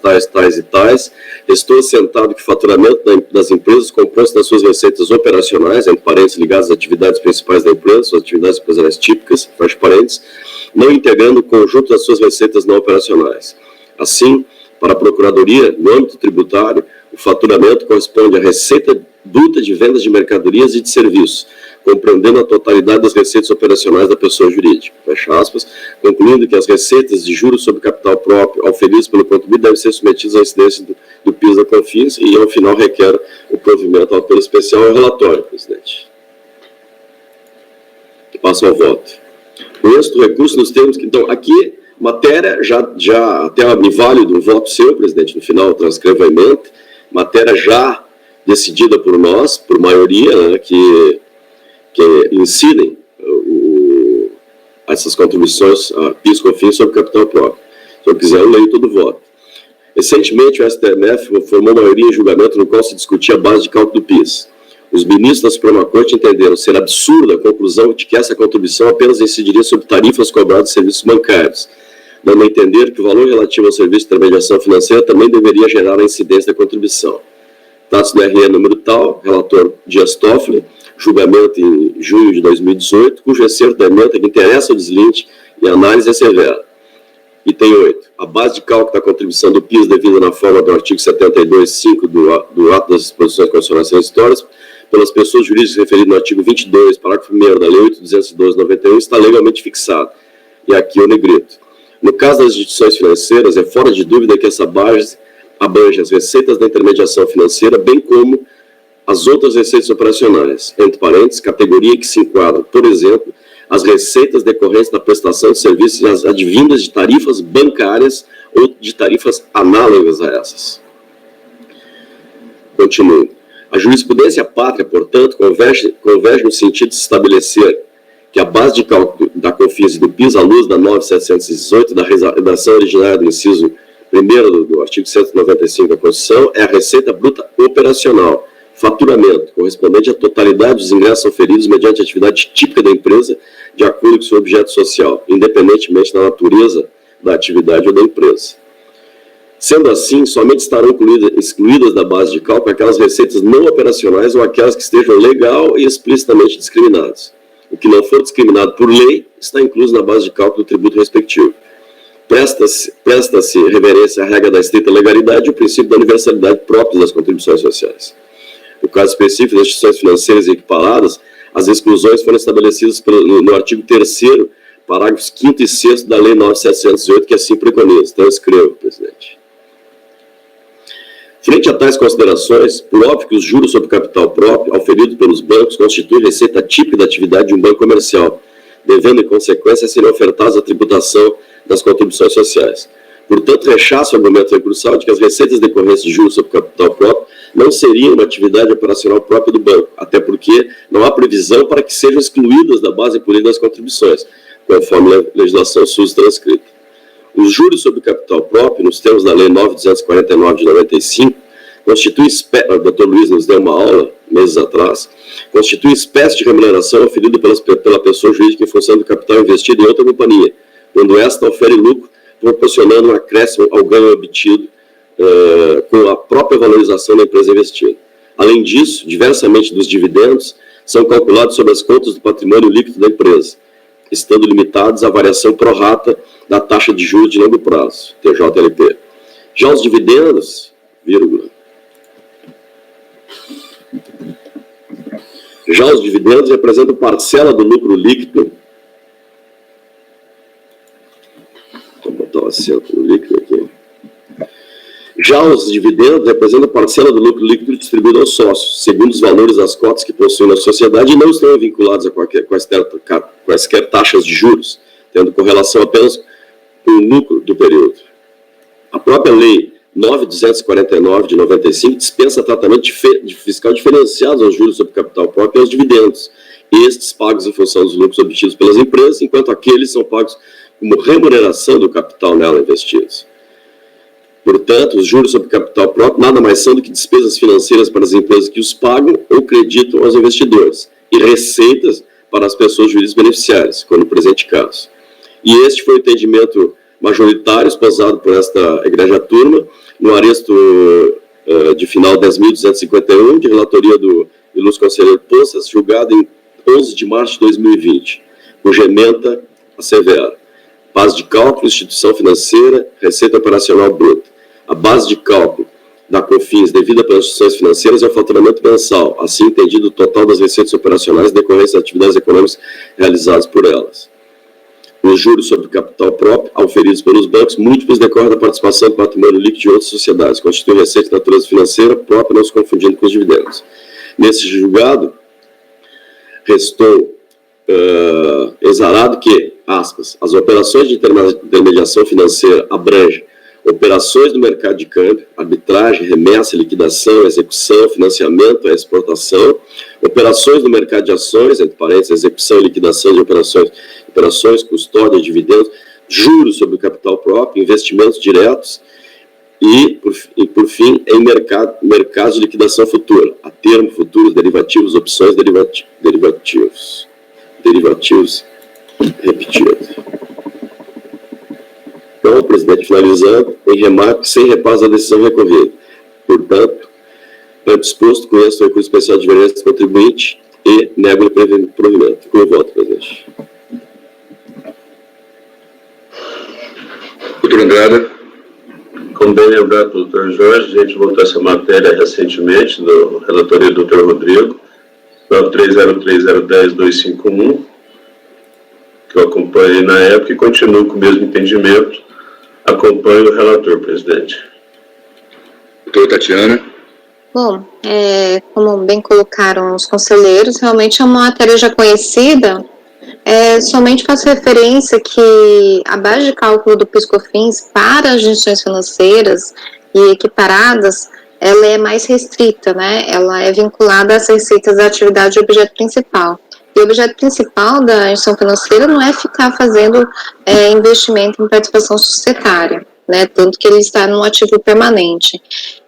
estou assentado que o faturamento das empresas compõe-se das suas receitas operacionais, entre parênteses, ligadas às atividades principais da empresa, suas atividades empresariais típicas, fecha parênteses, não integrando o conjunto das suas receitas não operacionais. Assim, para a Procuradoria, no âmbito tributário, o faturamento corresponde à receita bruta de vendas de mercadorias e de serviços, compreendendo a totalidade das receitas operacionais da pessoa jurídica, fecha aspas, concluindo que as receitas de juros sobre capital próprio auferidas pelo contribuinte devem ser submetidas à incidência do PIS da CONFINS e, ao final, requer o provimento ao apelo especial ao relatório, presidente. Passo ao voto. O êxito do recurso nos termos que, então, aqui, matéria, já até me vale do voto seu, presidente, no final eu transcrevo a emenda, matéria já decidida por nós, por maioria, né, que incidem essas contribuições a PIS, CONFINS sobre capital próprio. Se eu quiser, eu leio todo o voto. Recentemente, o STF formou maioria em julgamento no qual se discutia a base de cálculo do PIS. Os ministros da Suprema Corte entenderam ser absurda a conclusão de que essa contribuição apenas incidiria sobre tarifas cobradas de serviços bancários, dando a entender que o valor relativo ao serviço de intermediação financeira também deveria gerar a incidência da contribuição. Trata-se do RE número tal, relator Dias Toffoli, julgamento em junho de 2018, cujo excerto da emenda que interessa ao deslinde e a análise é severa. Item 8. A base de cálculo da contribuição do PIS devida na forma do artigo 72.5 do ato das disposições constitucionais transitórias pelas pessoas jurídicas referidas no artigo 22, parágrafo 1º da Lei 8.212/91 está legalmente fixado. E aqui eu negrito. No caso das instituições financeiras, é fora de dúvida que essa base abrange as receitas da intermediação financeira, bem como as outras receitas operacionais, entre parênteses, categoria que se enquadra, por exemplo, as receitas decorrentes da prestação de serviços e as advindas de tarifas bancárias ou de tarifas análogas a essas. Continuo. A jurisprudência pátria, portanto, converge no sentido de se estabelecer que a base de cálculo da CONFINS e do PIS, à luz da 9.718, da redação originária do inciso 1º do artigo 195 da Constituição, é a receita bruta operacional, faturamento, correspondente à totalidade dos ingressos oferidos mediante a atividade típica da empresa, de acordo com seu objeto social, independentemente da natureza da atividade ou da empresa. Sendo assim, somente estarão excluídas da base de cálculo aquelas receitas não operacionais ou aquelas que estejam legal e explicitamente discriminadas. O que não for discriminado por lei está incluso na base de cálculo do tributo respectivo. Presta-se reverência à regra da estrita legalidade e o princípio da universalidade próprios das contribuições sociais. No caso específico das instituições financeiras equiparadas, as exclusões foram estabelecidas no artigo 3º, parágrafos 5º e 6º da Lei 9.708, que assim preconiza. Então, eu escrevo, presidente. Frente a tais considerações, por óbvio que os juros sobre capital próprio, auferidos pelos bancos, constituem receita típica da atividade de um banco comercial, devendo, em consequência, serem ofertados à tributação das contribuições sociais. Portanto, rechaça o argumento recursal de que as receitas decorrentes de juros sobre capital próprio não seriam uma atividade operacional própria do banco, até porque não há previsão para que sejam excluídas da base política das contribuições, conforme a legislação SUS transcrita. Os juros sobre capital próprio, nos termos da Lei 9.249 de 95, constituem, o Dr. Luiz nos deu uma aula, meses atrás, constitui espécie de remuneração oferida pela pessoa jurídica em função do capital investido em outra companhia, quando esta ofere lucro, proporcionando um acréscimo ao ganho obtido com a própria valorização da empresa investida. Além disso, diversamente dos dividendos, são calculados sobre as contas do patrimônio líquido da empresa, estando limitados à variação pro rata da taxa de juros de longo prazo, TJLP. Já os dividendos, representam parcela do lucro líquido. Vou botar o acento no líquido aqui. Já os dividendos representam parcela do lucro líquido distribuído aos sócios, segundo os valores das cotas que possuem na sociedade e não estão vinculados a quaisquer taxas de juros, tendo correlação apenas com o lucro do período. A própria Lei 9.249 de 95 dispensa tratamento fiscal diferenciado aos juros sobre capital próprio e aos dividendos, estes pagos em função dos lucros obtidos pelas empresas, enquanto aqueles são pagos como remuneração do capital nela investidos. Portanto, os juros sobre capital próprio nada mais são do que despesas financeiras para as empresas que os pagam ou creditam aos investidores, e receitas para as pessoas jurídicas beneficiárias, como no presente caso. E este foi o entendimento majoritário esposado por esta egrégia turma, no aresto de final 10.251, de relatoria do ilustre conselheiro Poças, julgado em 11 de março de 2020, cuja ementa assevera: base de cálculo, instituição financeira, receita operacional bruta. A base de cálculo da COFINS devida pelas instituições financeiras é o faturamento mensal, assim entendido o total das receitas operacionais decorrentes das atividades econômicas realizadas por elas. Os juros sobre o capital próprio, auferidos pelos bancos, múltiplos decorrem da participação do patrimônio líquido de outras sociedades, constituem receita de natureza financeira própria, não se confundindo com os dividendos. Nesse julgado, restou exarado que, aspas, as operações de intermediação financeira abrangem operações no mercado de câmbio, arbitragem, remessa, liquidação, execução, financiamento, exportação, operações no mercado de ações, entre parênteses, execução e liquidação de operações, custódia, dividendos, juros sobre o capital próprio, investimentos diretos e, por fim, em mercados de liquidação futura, a termo, futuros, derivativos, opções, derivativos repetido. Então, o presidente, finalizando, em remarque, sem reparo da decisão recorrida. Portanto, é disposto, conheço o recurso especial de divergência do contribuinte e nego o provimento. Com o voto, presidente. Doutor Andrada. Como bem lembrado do doutor Jorge, a gente votou essa matéria recentemente, do relatoria do doutor Rodrigo, 9303010251, que eu acompanhei na época e continuo com o mesmo entendimento. Acompanho o relator, presidente. Doutora Tatiana. Bom, como bem colocaram os conselheiros, realmente é uma matéria já conhecida. Somente faço referência que a base de cálculo do PIS/COFINS para as instituições financeiras e equiparadas, ela é mais restrita, né? Ela é vinculada às receitas da atividade de objeto principal. E o objeto principal da instituição financeira não é ficar fazendo investimento em participação societária, né? Tanto que ele está num ativo permanente.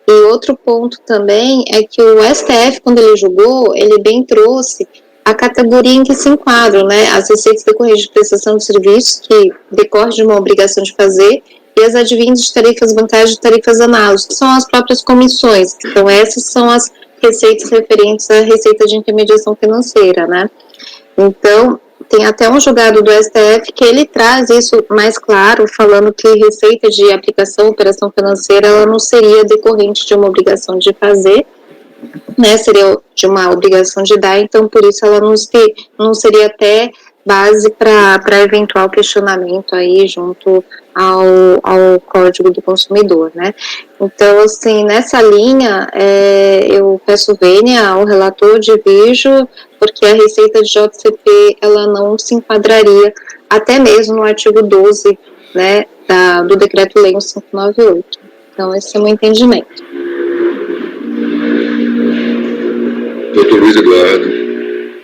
E outro ponto também é que o STF, quando ele julgou, ele bem trouxe a categoria em que se enquadram, né? As receitas decorrentes de prestação de serviços, que decorre de uma obrigação de fazer, e as advindas de tarifas bancárias e tarifas análogas, que são as próprias comissões. Então, essas são as receitas referentes à receita de intermediação financeira, né? Então, tem até um julgado do STF que ele traz isso mais claro, falando que receita de aplicação, operação financeira, ela não seria decorrente de uma obrigação de fazer, né, seria de uma obrigação de dar, então por isso ela não seria até base para eventual questionamento aí junto ao Código do Consumidor, né. Então, assim, nessa linha, eu peço vênia ao relator, divirjo, porque a receita de JCP, ela não se enquadraria, até mesmo no artigo 12, né, do Decreto-Lei 1598. Então, esse é o meu entendimento. Doutor Luiz Eduardo.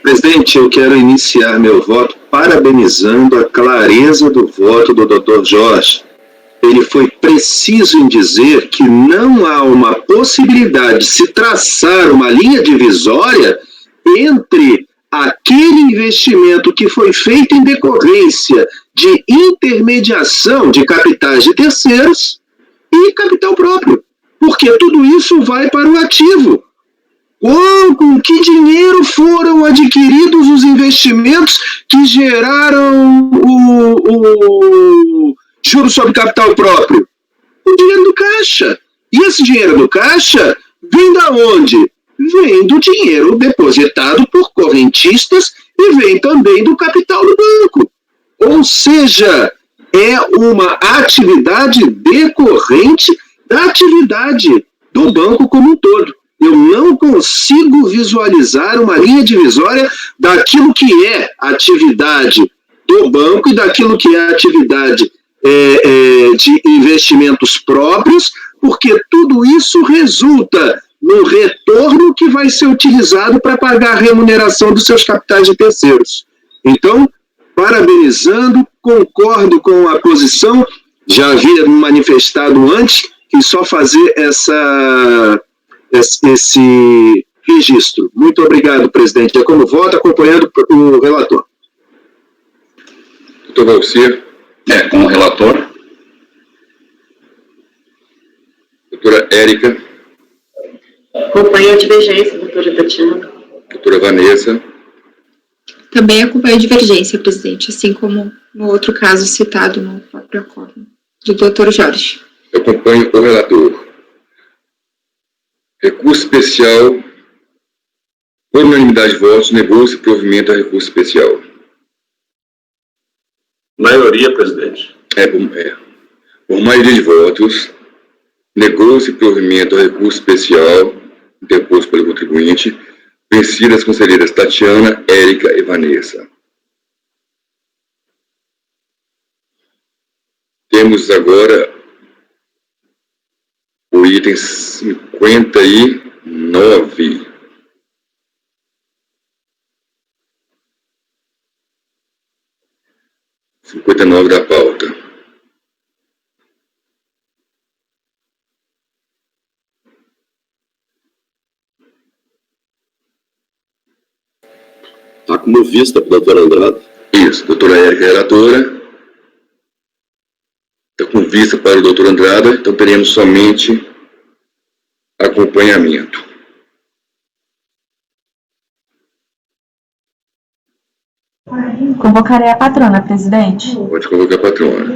Presidente, eu quero iniciar meu voto parabenizando a clareza do voto do Dr. Jorge. Ele foi preciso em dizer que não há uma possibilidade de se traçar uma linha divisória entre aquele investimento que foi feito em decorrência de intermediação de capitais de terceiros e capital próprio. porque tudo isso vai para o ativo. Com que dinheiro foram adquiridos os investimentos que geraram o juro sobre capital próprio? O dinheiro do caixa. E esse dinheiro do caixa vem da onde? Vem do dinheiro depositado por correntistas e vem também do capital do banco. Ou seja, é uma atividade decorrente da atividade do banco como um todo. Eu não consigo visualizar uma linha divisória daquilo que é atividade do banco e daquilo que é atividade de investimentos próprios, porque tudo isso resulta no retorno que vai ser utilizado para pagar a remuneração dos seus capitais de terceiros. Então, parabenizando, concordo com a posição, já havia manifestado antes, que só fazer esse registro. Muito obrigado, presidente. É como voto, acompanhando o relator. Doutor Valcir. Como relator. Doutora Érica. Acompanho a divergência, doutora Tatiana. Doutora Vanessa. Também acompanho a divergência, presidente, assim como no outro caso citado no próprio acordo do doutor Jorge. Eu acompanho o relator. Recurso especial, por unanimidade de votos, negou-se provimento a recurso especial. Maioria, presidente. Por maioria de votos, negou-se provimento a recurso especial interposto pelo contribuinte, vencidas as conselheiras Tatiana, Érica e Vanessa. Temos agora o item 59. Da pauta. Está como vista para a doutora Andrada. Isso, doutora Érica, relatora. Está com vista para o doutor Andrada, então teremos somente acompanhamento. Convocarei a patrona, presidente. Pode convocar a patrona.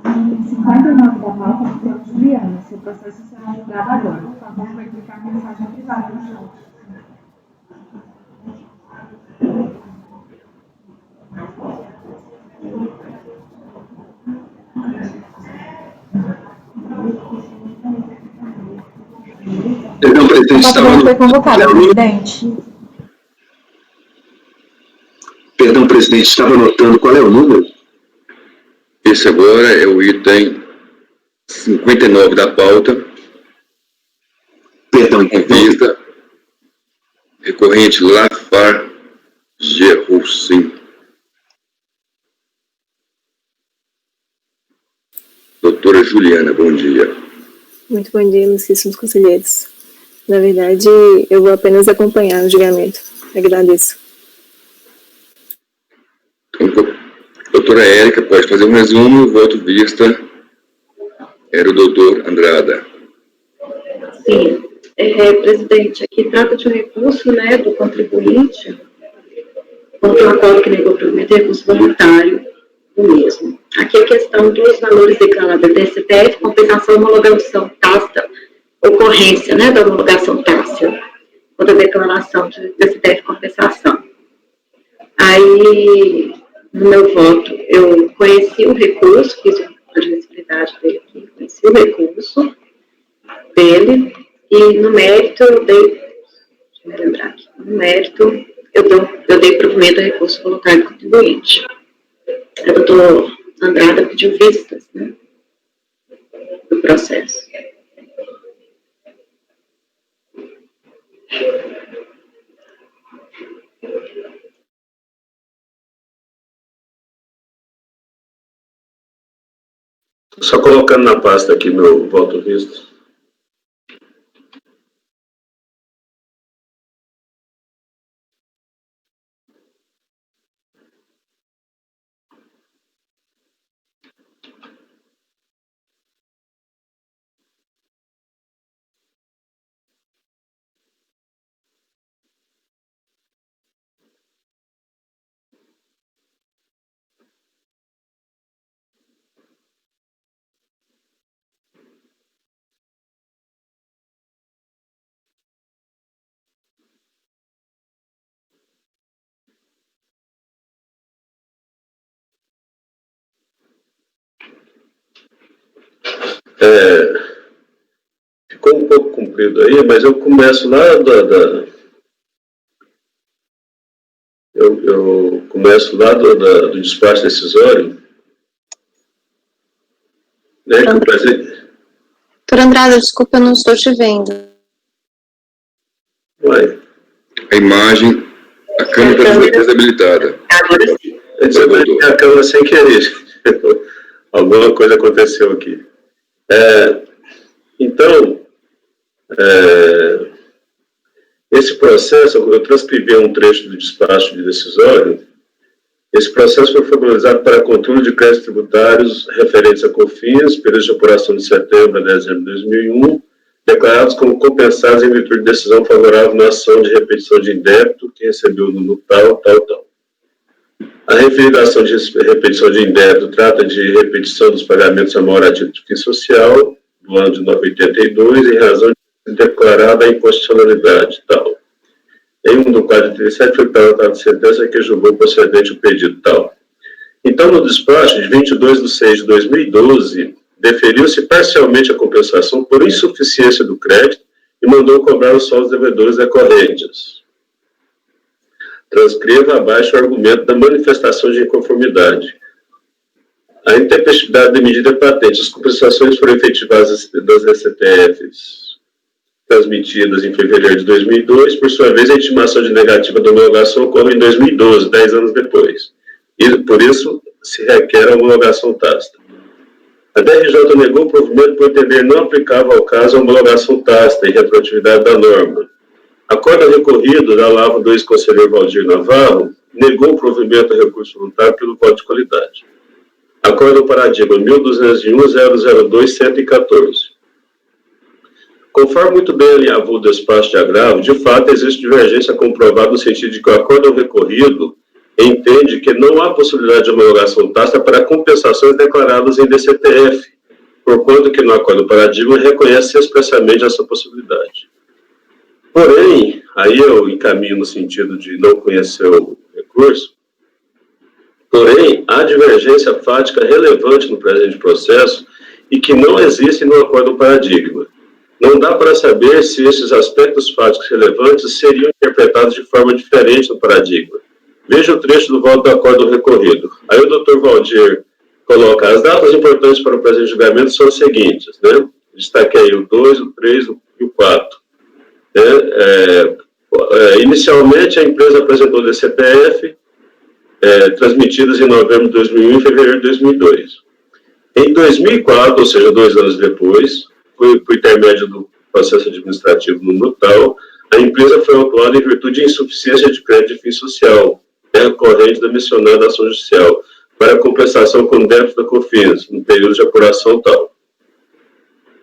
Em 59 da pauta, doutora Juliana, seu processo será julgado agora. Por favor, verificar a mensagem privada no chat. Perdão, presidente, estava... foi convocada, presidente. Perdão, presidente, estava anotando qual é o número? Esse agora é o item 59 da pauta. Perdão, com vista recorrente Lafar Gerroussin. Doutora Juliana, bom dia. Muito bom dia, ilustríssimos conselheiros. Na verdade, eu vou apenas acompanhar o julgamento. Agradeço. Doutora Érica, pode fazer um resumo. O voto vista era o doutor Andrada. Sim. Presidente, aqui trata de um recurso, né, do contribuinte contra o acordo que negou o provimento de recurso voluntário do mesmo. Aqui a questão dos valores declarados da TSPF, compensação, homologação tácita, ocorrência, né, da homologação tácita, ou da declaração de TSPF compensação. Aí, no meu voto, eu conheci o recurso, fiz a admissibilidade dele aqui, conheci o recurso dele, e no mérito eu dei, deixa eu me lembrar aqui, no mérito eu dei provimento a recurso voluntário do contribuinte. A doutora Andrada pediu vistas, né, do processo. Só colocando na pasta aqui meu voto visto. ficou um pouco comprido aí, mas eu começo lá eu começo lá do despacho decisório, né, que o presidente... Doutor Andrade, desculpa, eu não estou te vendo. Ué. A imagem, a câmera está desabilitada. A câmera sem querer. Alguma coisa aconteceu aqui. Então, esse processo, eu transcrevi um trecho do despacho de decisório. Esse processo foi formalizado para controle de créditos tributários referentes a COFINS, período de apuração de setembro a dezembro de 2001, declarados como compensados em virtude de decisão favorável na ação de repetição de indébito que recebeu no tal. A referida ação de repetição de indébito trata de repetição dos pagamentos a maior a título de fim social do ano de 82, em razão de declarada a inconstitucionalidade tal. Em 1 do 437 foi perguntado de sentença que julgou procedente o pedido tal. Então, no despacho de 22/6/2012, deferiu-se parcialmente a compensação por insuficiência do crédito e mandou cobrar os saldos devedores decorrentes. Transcreva abaixo o argumento da manifestação de inconformidade. A intempestividade da medida é patente. As compensações foram efetivadas das STFs transmitidas em fevereiro de 2002, por sua vez, a intimação de negativa da homologação ocorre em 2012, 10 anos depois. E, por isso, se requer a homologação tácita. A DRJ negou o provimento por entender não aplicável ao caso a homologação tácita e retroatividade da norma. Acordo recorrido da Lava do ex-conselheiro Valdir Navarro negou o provimento a recurso voluntário pelo Código de Qualidade. Acordo paradigma 1201.002.114. Conforme muito bem alinhavou o despacho de agravo, de fato existe divergência comprovada no sentido de que o acordo recorrido entende que não há possibilidade de homologação tácita para compensações declaradas em DCTF, porquanto que no acordo paradigma reconhece expressamente essa possibilidade. Porém, aí eu encaminho no sentido de não conhecer o recurso, porém, há divergência fática relevante no presente processo e que não existe no acordo paradigma. Não dá para saber se esses aspectos fáticos relevantes seriam interpretados de forma diferente no paradigma. Veja o trecho do voto do acordo recorrido. Aí o doutor Valdir coloca: as datas importantes para o presente julgamento são as seguintes, né? Destaquei o 2, o 3 e o 4. Inicialmente, a empresa apresentou DCTF, transmitidas em novembro de 2001 e fevereiro de 2002. Em 2004, ou seja, 2 anos depois, por intermédio do processo administrativo no NUTAL, a empresa foi autuada em virtude de insuficiência de crédito de fim social, decorrente da mencionada ação judicial, para compensação com débito da COFINS, no período de apuração tal.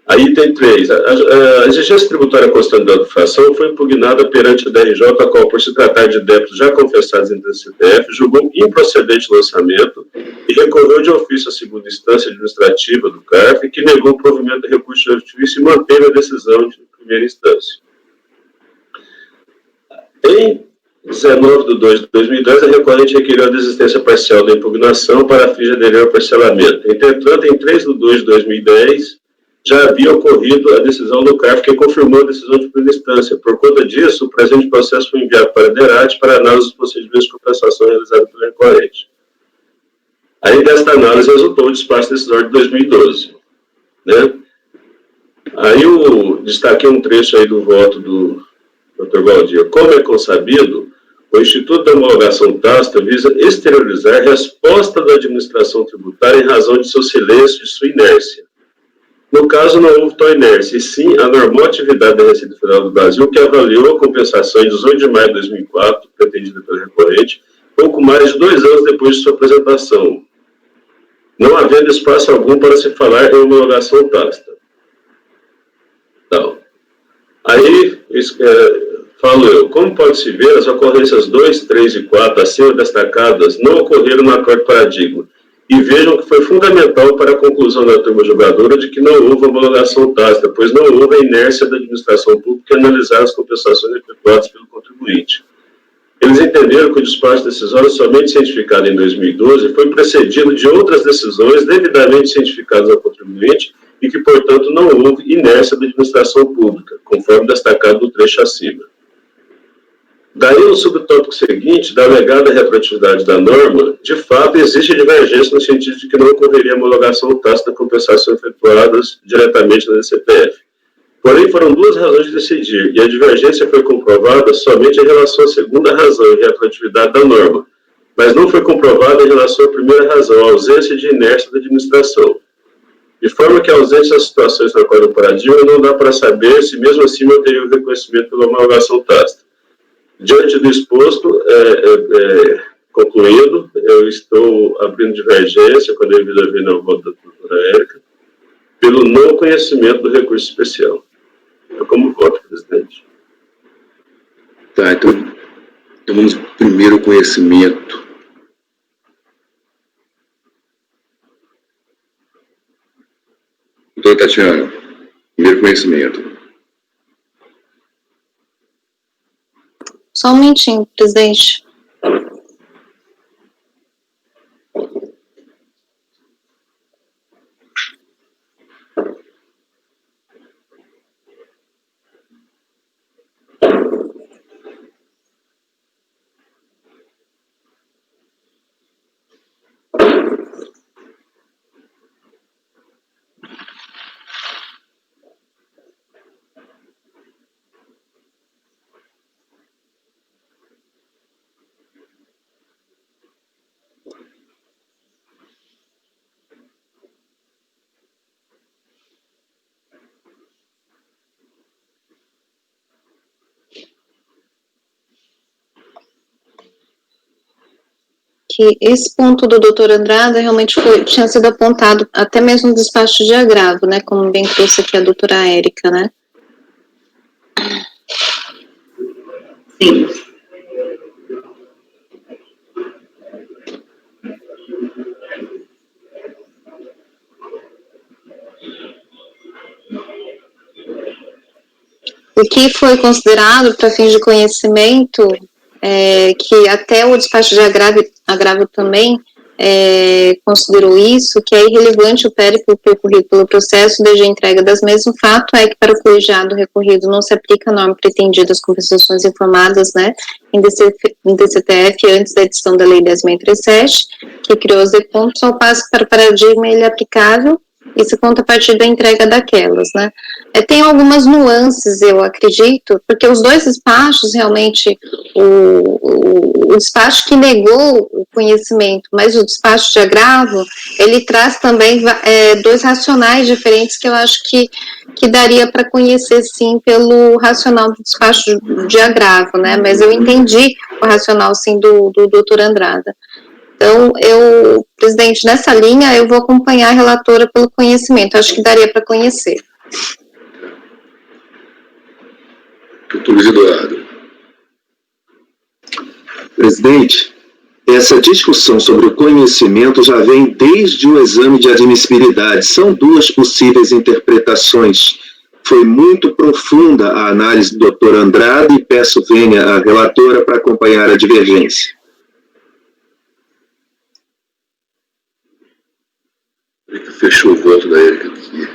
Aí item 3. A exigência tributária constante da infração foi impugnada perante a DRJ, a qual, por se tratar de débitos já confessados em DCTF, julgou improcedente o lançamento e recorreu de ofício à segunda instância administrativa do CARF, que negou o provimento de recurso de justiça e manteve a decisão de primeira instância. Em 19/2/2010, a recorrente requeriu a desistência parcial da impugnação para fins de aderir ao parcelamento. Entretanto, em 3/2/2010, já havia ocorrido a decisão do CARF, que confirmou a decisão de primeira instância. Por conta disso, o presente processo foi enviado para a DERAT para análise dos procedimentos de compensação realizados pela recorrente. Aí, desta análise, resultou o despacho decisório de 2012. Né? Aí, eu destaquei um trecho aí do voto do Dr. Valdir. Como é consabido, o Instituto da Homologação Tácita visa exteriorizar a resposta da administração tributária em razão de seu silêncio e de sua inércia. No caso, não houve tal inércia, e sim a normatividade da Receita Federal do Brasil, que avaliou a compensação em 18 de maio de 2004, pretendida pelo recorrente, pouco mais de 2 anos depois de sua apresentação, não havendo espaço algum para se falar em homologação tácita. Então, aí, falo eu, como pode-se ver, as ocorrências 2, 3 e 4, acima destacadas, não ocorreram no acordo paradigma. E vejam que foi fundamental para a conclusão da turma julgadora de que não houve homologação tácita, pois não houve a inércia da administração pública em analisar as compensações efetuadas pelo contribuinte. Eles entenderam que o despacho decisório somente cientificado em 2012 foi precedido de outras decisões devidamente cientificadas ao contribuinte e que, portanto, não houve inércia da administração pública, conforme destacado no trecho acima. Daí, no subtópico seguinte, da alegada retroatividade da norma, de fato, existe divergência no sentido de que não ocorreria homologação tácita da compensação efetuadas diretamente na DCPF. Porém, foram duas razões de decidir, e a divergência foi comprovada somente em relação à segunda razão, de retroatividade da norma, mas não foi comprovada em relação à primeira razão, a ausência de inércia da administração. De forma que, ausente das situações na qual o paradigma, não dá para saber se mesmo assim manteria o reconhecimento pela homologação tácita. Diante do exposto, concluindo, eu estou abrindo divergência com a devida vênia ao voto da doutora Érica, pelo não conhecimento do recurso especial. É como voto, presidente. Tá, então vamos primeiro o conhecimento. Doutora Tatiana, primeiro conhecimento. Só um momentinho, presidente. Que esse ponto do doutor Andrada realmente tinha sido apontado até mesmo no despacho de agravo, né, como bem trouxe aqui a doutora Érica, né? Sim. O que foi considerado para fins de conhecimento, que até o despacho de agravo também considerou isso, que é irrelevante o périplo percorrido pelo processo desde a entrega das mesmas. O fato é que para o colegiado recorrido não se aplica a norma pretendida às compensações informadas, né, em DCTF antes da edição da Lei 10.637, que criou os depontos, ao passo que para o paradigma ele é aplicável e se conta a partir da entrega daquelas, né. Tem algumas nuances, eu acredito, porque os dois despachos, realmente, o despacho que negou o conhecimento, mas o despacho de agravo, ele traz também dois racionais diferentes que eu acho que daria para conhecer, sim, pelo racional do despacho de agravo, né, mas eu entendi o racional, sim, do doutor Andrada. Então, presidente, nessa linha, eu vou acompanhar a relatora pelo conhecimento, acho que daria para conhecer. Doutor Luiz Eduardo. Presidente, essa discussão sobre o conhecimento já vem desde o exame de admissibilidade. São duas possíveis interpretações. Foi muito profunda a análise do doutor Andrade e peço vênia à relatora para acompanhar a divergência. Fechou o voto da Érica aqui.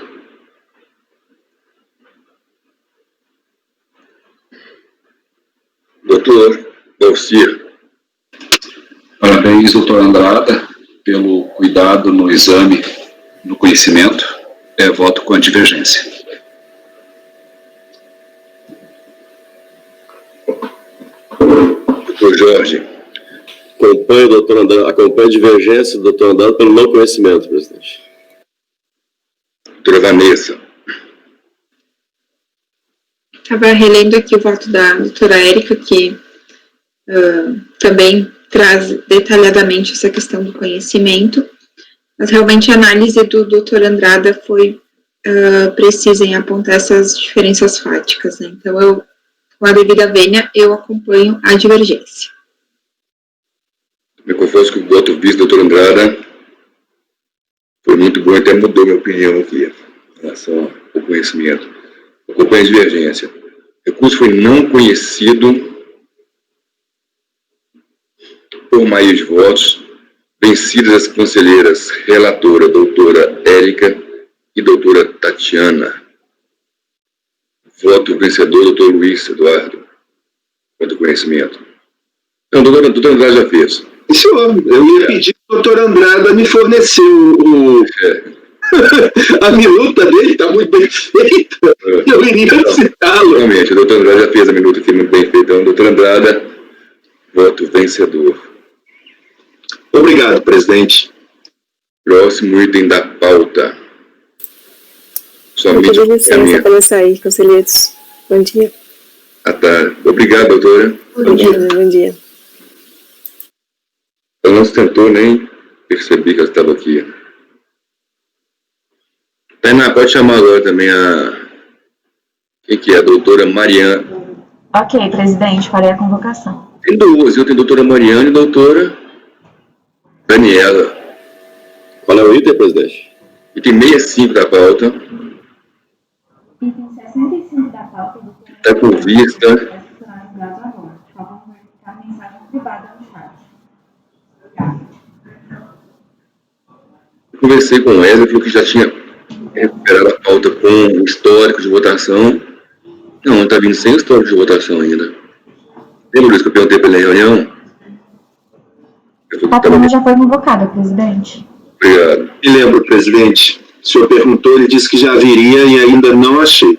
Doutor Dalcir. Parabéns, doutor Andrada, pelo cuidado no exame do conhecimento. Voto com a divergência. Doutor Jorge. Acompanho a divergência do doutor Andrada pelo não conhecimento, presidente. Doutora Vanessa. Estava relendo aqui o voto da doutora Érica, que também traz detalhadamente essa questão do conhecimento, mas realmente a análise do doutor Andrada foi precisa em apontar essas diferenças fáticas, né? Então, com a devida vênia, eu acompanho a divergência. Me confesso que o voto vice do doutor Andrada foi muito bom, até mudou minha opinião aqui em relação ao conhecimento. Acompanho a divergência. O recurso foi não conhecido por maioria de votos, vencidas as conselheiras relatora doutora Érica e doutora Tatiana. Voto vencedor, doutor Luiz Eduardo. Voto conhecimento. Não, doutor Andrade já fez. Senhor, eu ia pedir que o doutor Andrada me fornecer a minuta dele, está muito bem feita. Eu iria citá-lo. Realmente, o doutor Andrada já fez a minuta aqui muito bem feita. Então, doutor Andrada, voto vencedor. Obrigado, presidente. Próximo item da pauta. Eu pedi licença para sair, conselheiros. Bom dia. Ah, tá. Obrigado, doutora. Bom dia. Eu não tentou nem percebi que ela estava aqui. Tainá, pode chamar agora também a... Quem que é? A doutora Mariana. Ok, presidente, farei a convocação. Tem duas, eu tenho a doutora Mariana e a doutora Daniela. Qual é o item, presidente? Item 65 da pauta. Item 65 da pauta do Está com vista. agora. Por favor, verificar a mensagem privada no chat. Eu conversei com o Wesley, falou que já tinha recuperado a pauta com o histórico de votação. Não está vindo sem o histórico de votação ainda. Lembra, Luiz, que eu perguntei para ele na reunião? A turma já foi convocada, presidente. Obrigado. Me lembro, presidente. O senhor perguntou, ele disse que já viria e ainda não achei.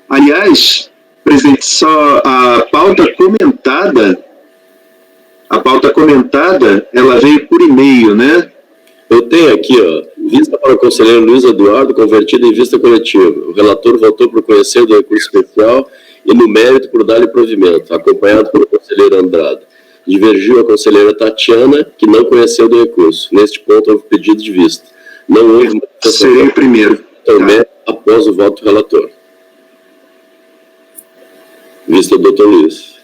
Aliás, presidente, só a pauta comentada, ela veio por e-mail, né? Eu tenho aqui, vista para o conselheiro Luiz Eduardo, convertida em vista coletiva. O relator votou por conhecer do recurso especial e no mérito por dar-lhe provimento, acompanhado pelo conselheiro Andrada. Divergiu a conselheira Tatiana, que não conheceu do recurso. Neste ponto, houve pedido de vista. Não houve... Serei o primeiro. Após o voto do relator. Vista do Dr. Luiz.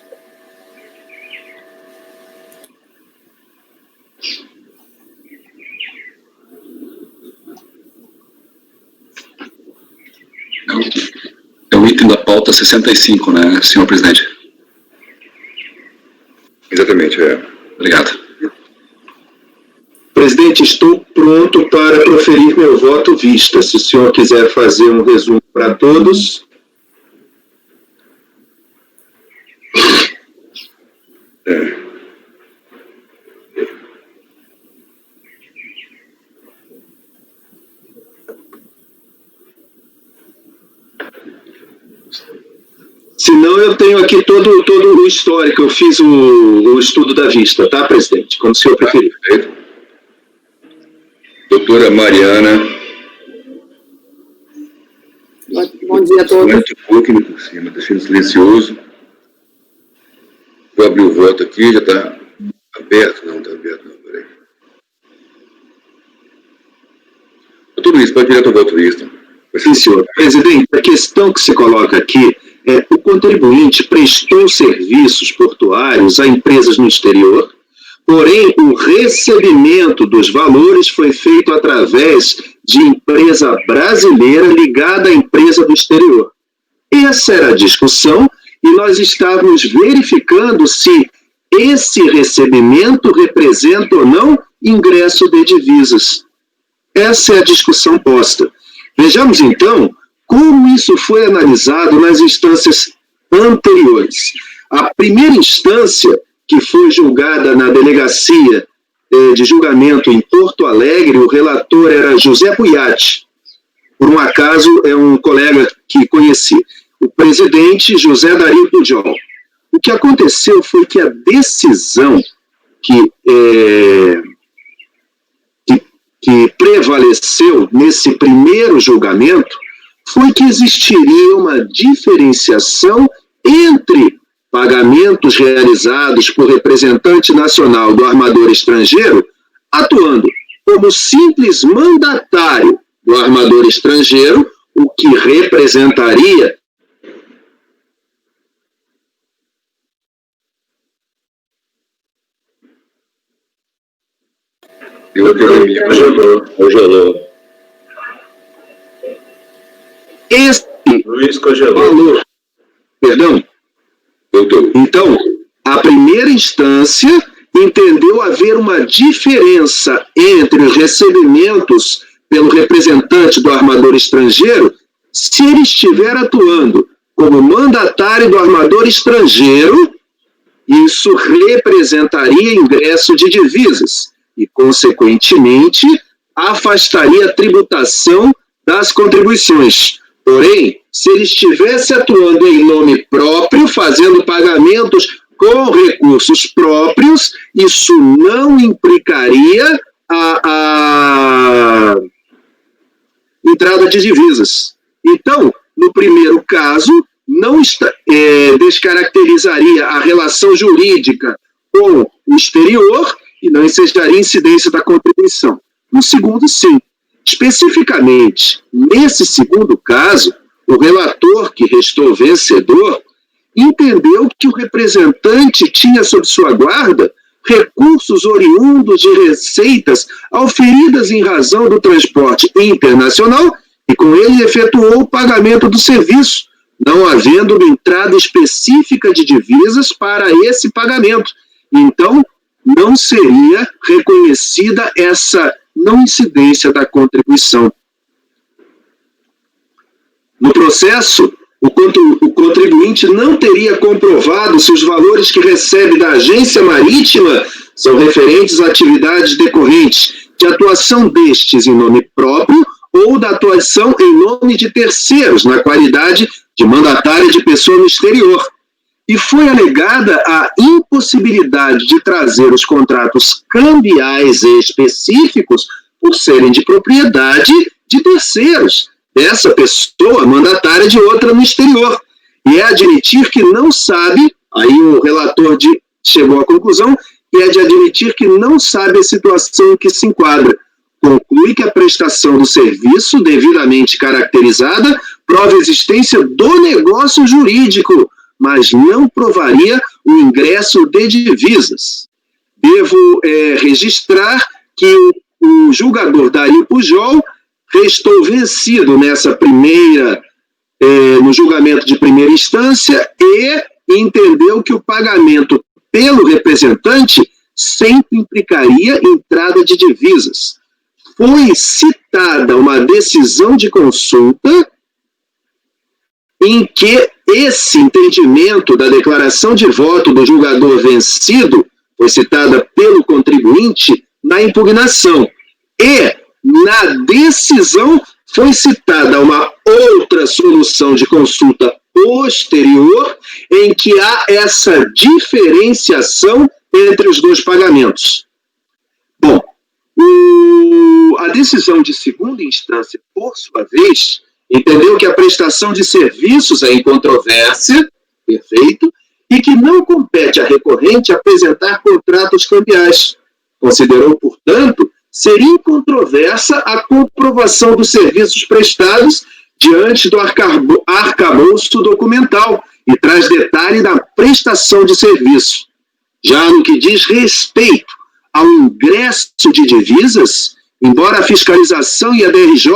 É o item da pauta 65, né, senhor presidente? Exatamente, é. Obrigado. Presidente, estou pronto para proferir meu voto vista. Se o senhor quiser fazer um resumo para todos. Se não, eu tenho aqui todo o histórico. Eu fiz o estudo da vista, tá, presidente? Como o senhor preferir. Doutora Mariana. Bom dia a todos. Muito pouco aqui por cima, deixando silencioso. Vou abrir o voto aqui, já está aberto. Não, está aberto, não, peraí. Doutor Luiz, pode direto ao voto vista. Sim, senhor. Presidente, a questão que se coloca aqui é o contribuinte prestou serviços portuários a empresas no exterior, porém o recebimento dos valores foi feito através de empresa brasileira ligada à empresa do exterior. Essa era a discussão e nós estávamos verificando se esse recebimento representa ou não ingresso de divisas. Essa é a discussão posta. Vejamos, então, como isso foi analisado nas instâncias anteriores. A primeira instância, que foi julgada na delegacia de julgamento em Porto Alegre, o relator era José Puiati. Por um acaso, é um colega que conheci. O presidente, José Dario Pujol. O que aconteceu foi que a decisão que prevaleceu nesse primeiro julgamento foi que existiria uma diferenciação entre pagamentos realizados por representante nacional do armador estrangeiro, atuando como simples mandatário do armador estrangeiro, o que representaria esse valor. Perdão? Então, a primeira instância entendeu haver uma diferença entre os recebimentos pelo representante do armador estrangeiro, se ele estiver atuando como mandatário do armador estrangeiro, isso representaria ingresso de divisas e, consequentemente, afastaria a tributação das contribuições. Porém, se ele estivesse atuando em nome próprio, fazendo pagamentos com recursos próprios, isso não implicaria a entrada de divisas. Então, no primeiro caso, não descaracterizaria a relação jurídica com o exterior e não ensejaria incidência da contribuição. No segundo, sim. Especificamente, nesse segundo caso, o relator, que restou vencedor, entendeu que o representante tinha sob sua guarda recursos oriundos de receitas auferidas em razão do transporte internacional e com ele efetuou o pagamento do serviço, não havendo uma entrada específica de divisas para esse pagamento. Então, não seria reconhecida essa não incidência da contribuição. No processo, o contribuinte não teria comprovado se os valores que recebe da agência marítima são referentes a atividades decorrentes de atuação destes em nome próprio ou da atuação em nome de terceiros, na qualidade de mandatário de pessoa no exterior. E foi alegada a impossibilidade de trazer os contratos cambiais específicos por serem de propriedade de terceiros, dessa pessoa mandatária de outra no exterior. E é admitir que não sabe, aí o relator chegou à conclusão, e é de admitir que não sabe a situação em que se enquadra. Conclui que a prestação do serviço, devidamente caracterizada, prova a existência do negócio jurídico, mas não provaria o ingresso de divisas. Devo registrar que o julgador Dario Pujol restou vencido nessa no julgamento de primeira instância e entendeu que o pagamento pelo representante sempre implicaria entrada de divisas. Foi citada uma decisão de consulta em que esse entendimento da declaração de voto do julgador vencido foi citada pelo contribuinte na impugnação. E, na decisão, foi citada uma outra solução de consulta posterior em que há essa diferenciação entre os dois pagamentos. Bom, a decisão de segunda instância, por sua vez, entendeu que a prestação de serviços é em controvérsia, perfeito, e que não compete à recorrente apresentar contratos cambiais. Considerou, portanto, ser incontroversa a comprovação dos serviços prestados diante do arcabouço documental e traz detalhe da prestação de serviço. Já no que diz respeito ao ingresso de divisas, embora a fiscalização e a DRJ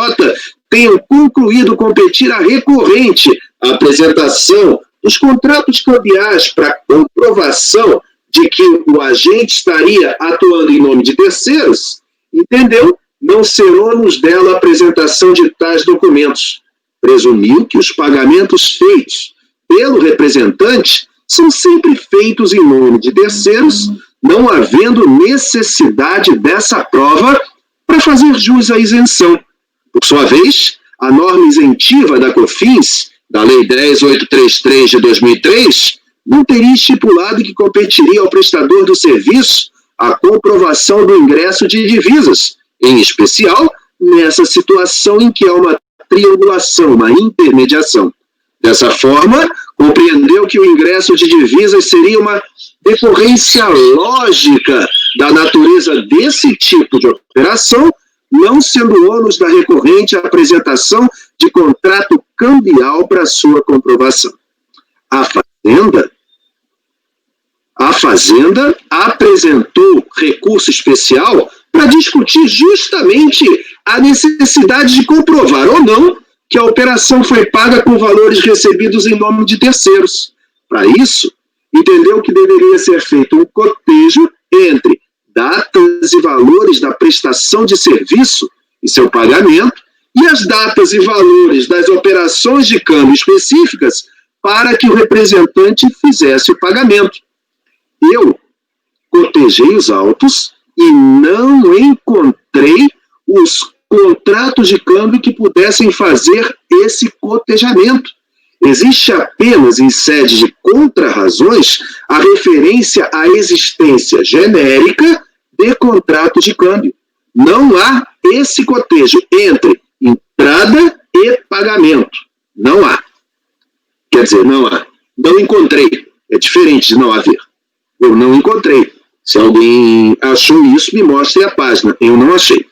tenham concluído competir à recorrente a apresentação dos contratos cambiais para comprovação de que o agente estaria atuando em nome de terceiros, entendeu não ser ônus dela a apresentação de tais documentos. Presumiu que os pagamentos feitos pelo representante são sempre feitos em nome de terceiros, não havendo necessidade dessa prova para fazer jus à isenção. Por sua vez, a norma isentiva da COFINS, da Lei 10.833 de 2003, não teria estipulado que competiria ao prestador do serviço a comprovação do ingresso de divisas, em especial nessa situação em que há uma triangulação, uma intermediação. Dessa forma, compreendeu que o ingresso de divisas seria uma decorrência lógica da natureza desse tipo de operação, não sendo ônus da recorrente a apresentação de contrato cambial para sua comprovação. A Fazenda apresentou recurso especial para discutir justamente a necessidade de comprovar ou não que a operação foi paga com valores recebidos em nome de terceiros. Para isso, entendeu que deveria ser feito um cotejo entre datas e valores da prestação de serviço e seu pagamento, e as datas e valores das operações de câmbio específicas para que o representante fizesse o pagamento. Eu cotejei os autos e não encontrei os contratos de câmbio que pudessem fazer esse cotejamento. Existe apenas, em sede de contrarrazões, a referência à existência genérica de contrato de câmbio. Não há esse cotejo entre entrada e pagamento. Não há. Quer dizer, não há. Não encontrei. É diferente de não haver. Eu não encontrei. Se alguém achou isso, me mostre a página. Eu não achei.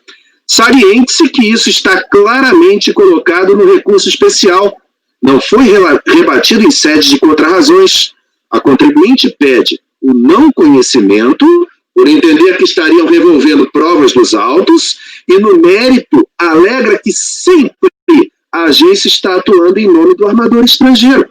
Saliente-se que isso está claramente colocado no recurso especial. Não foi rebatido em sede de contrarrazões. A contribuinte pede o não conhecimento, por entender que estariam revolvendo provas dos autos, e no mérito alega que sempre a agência está atuando em nome do armador estrangeiro,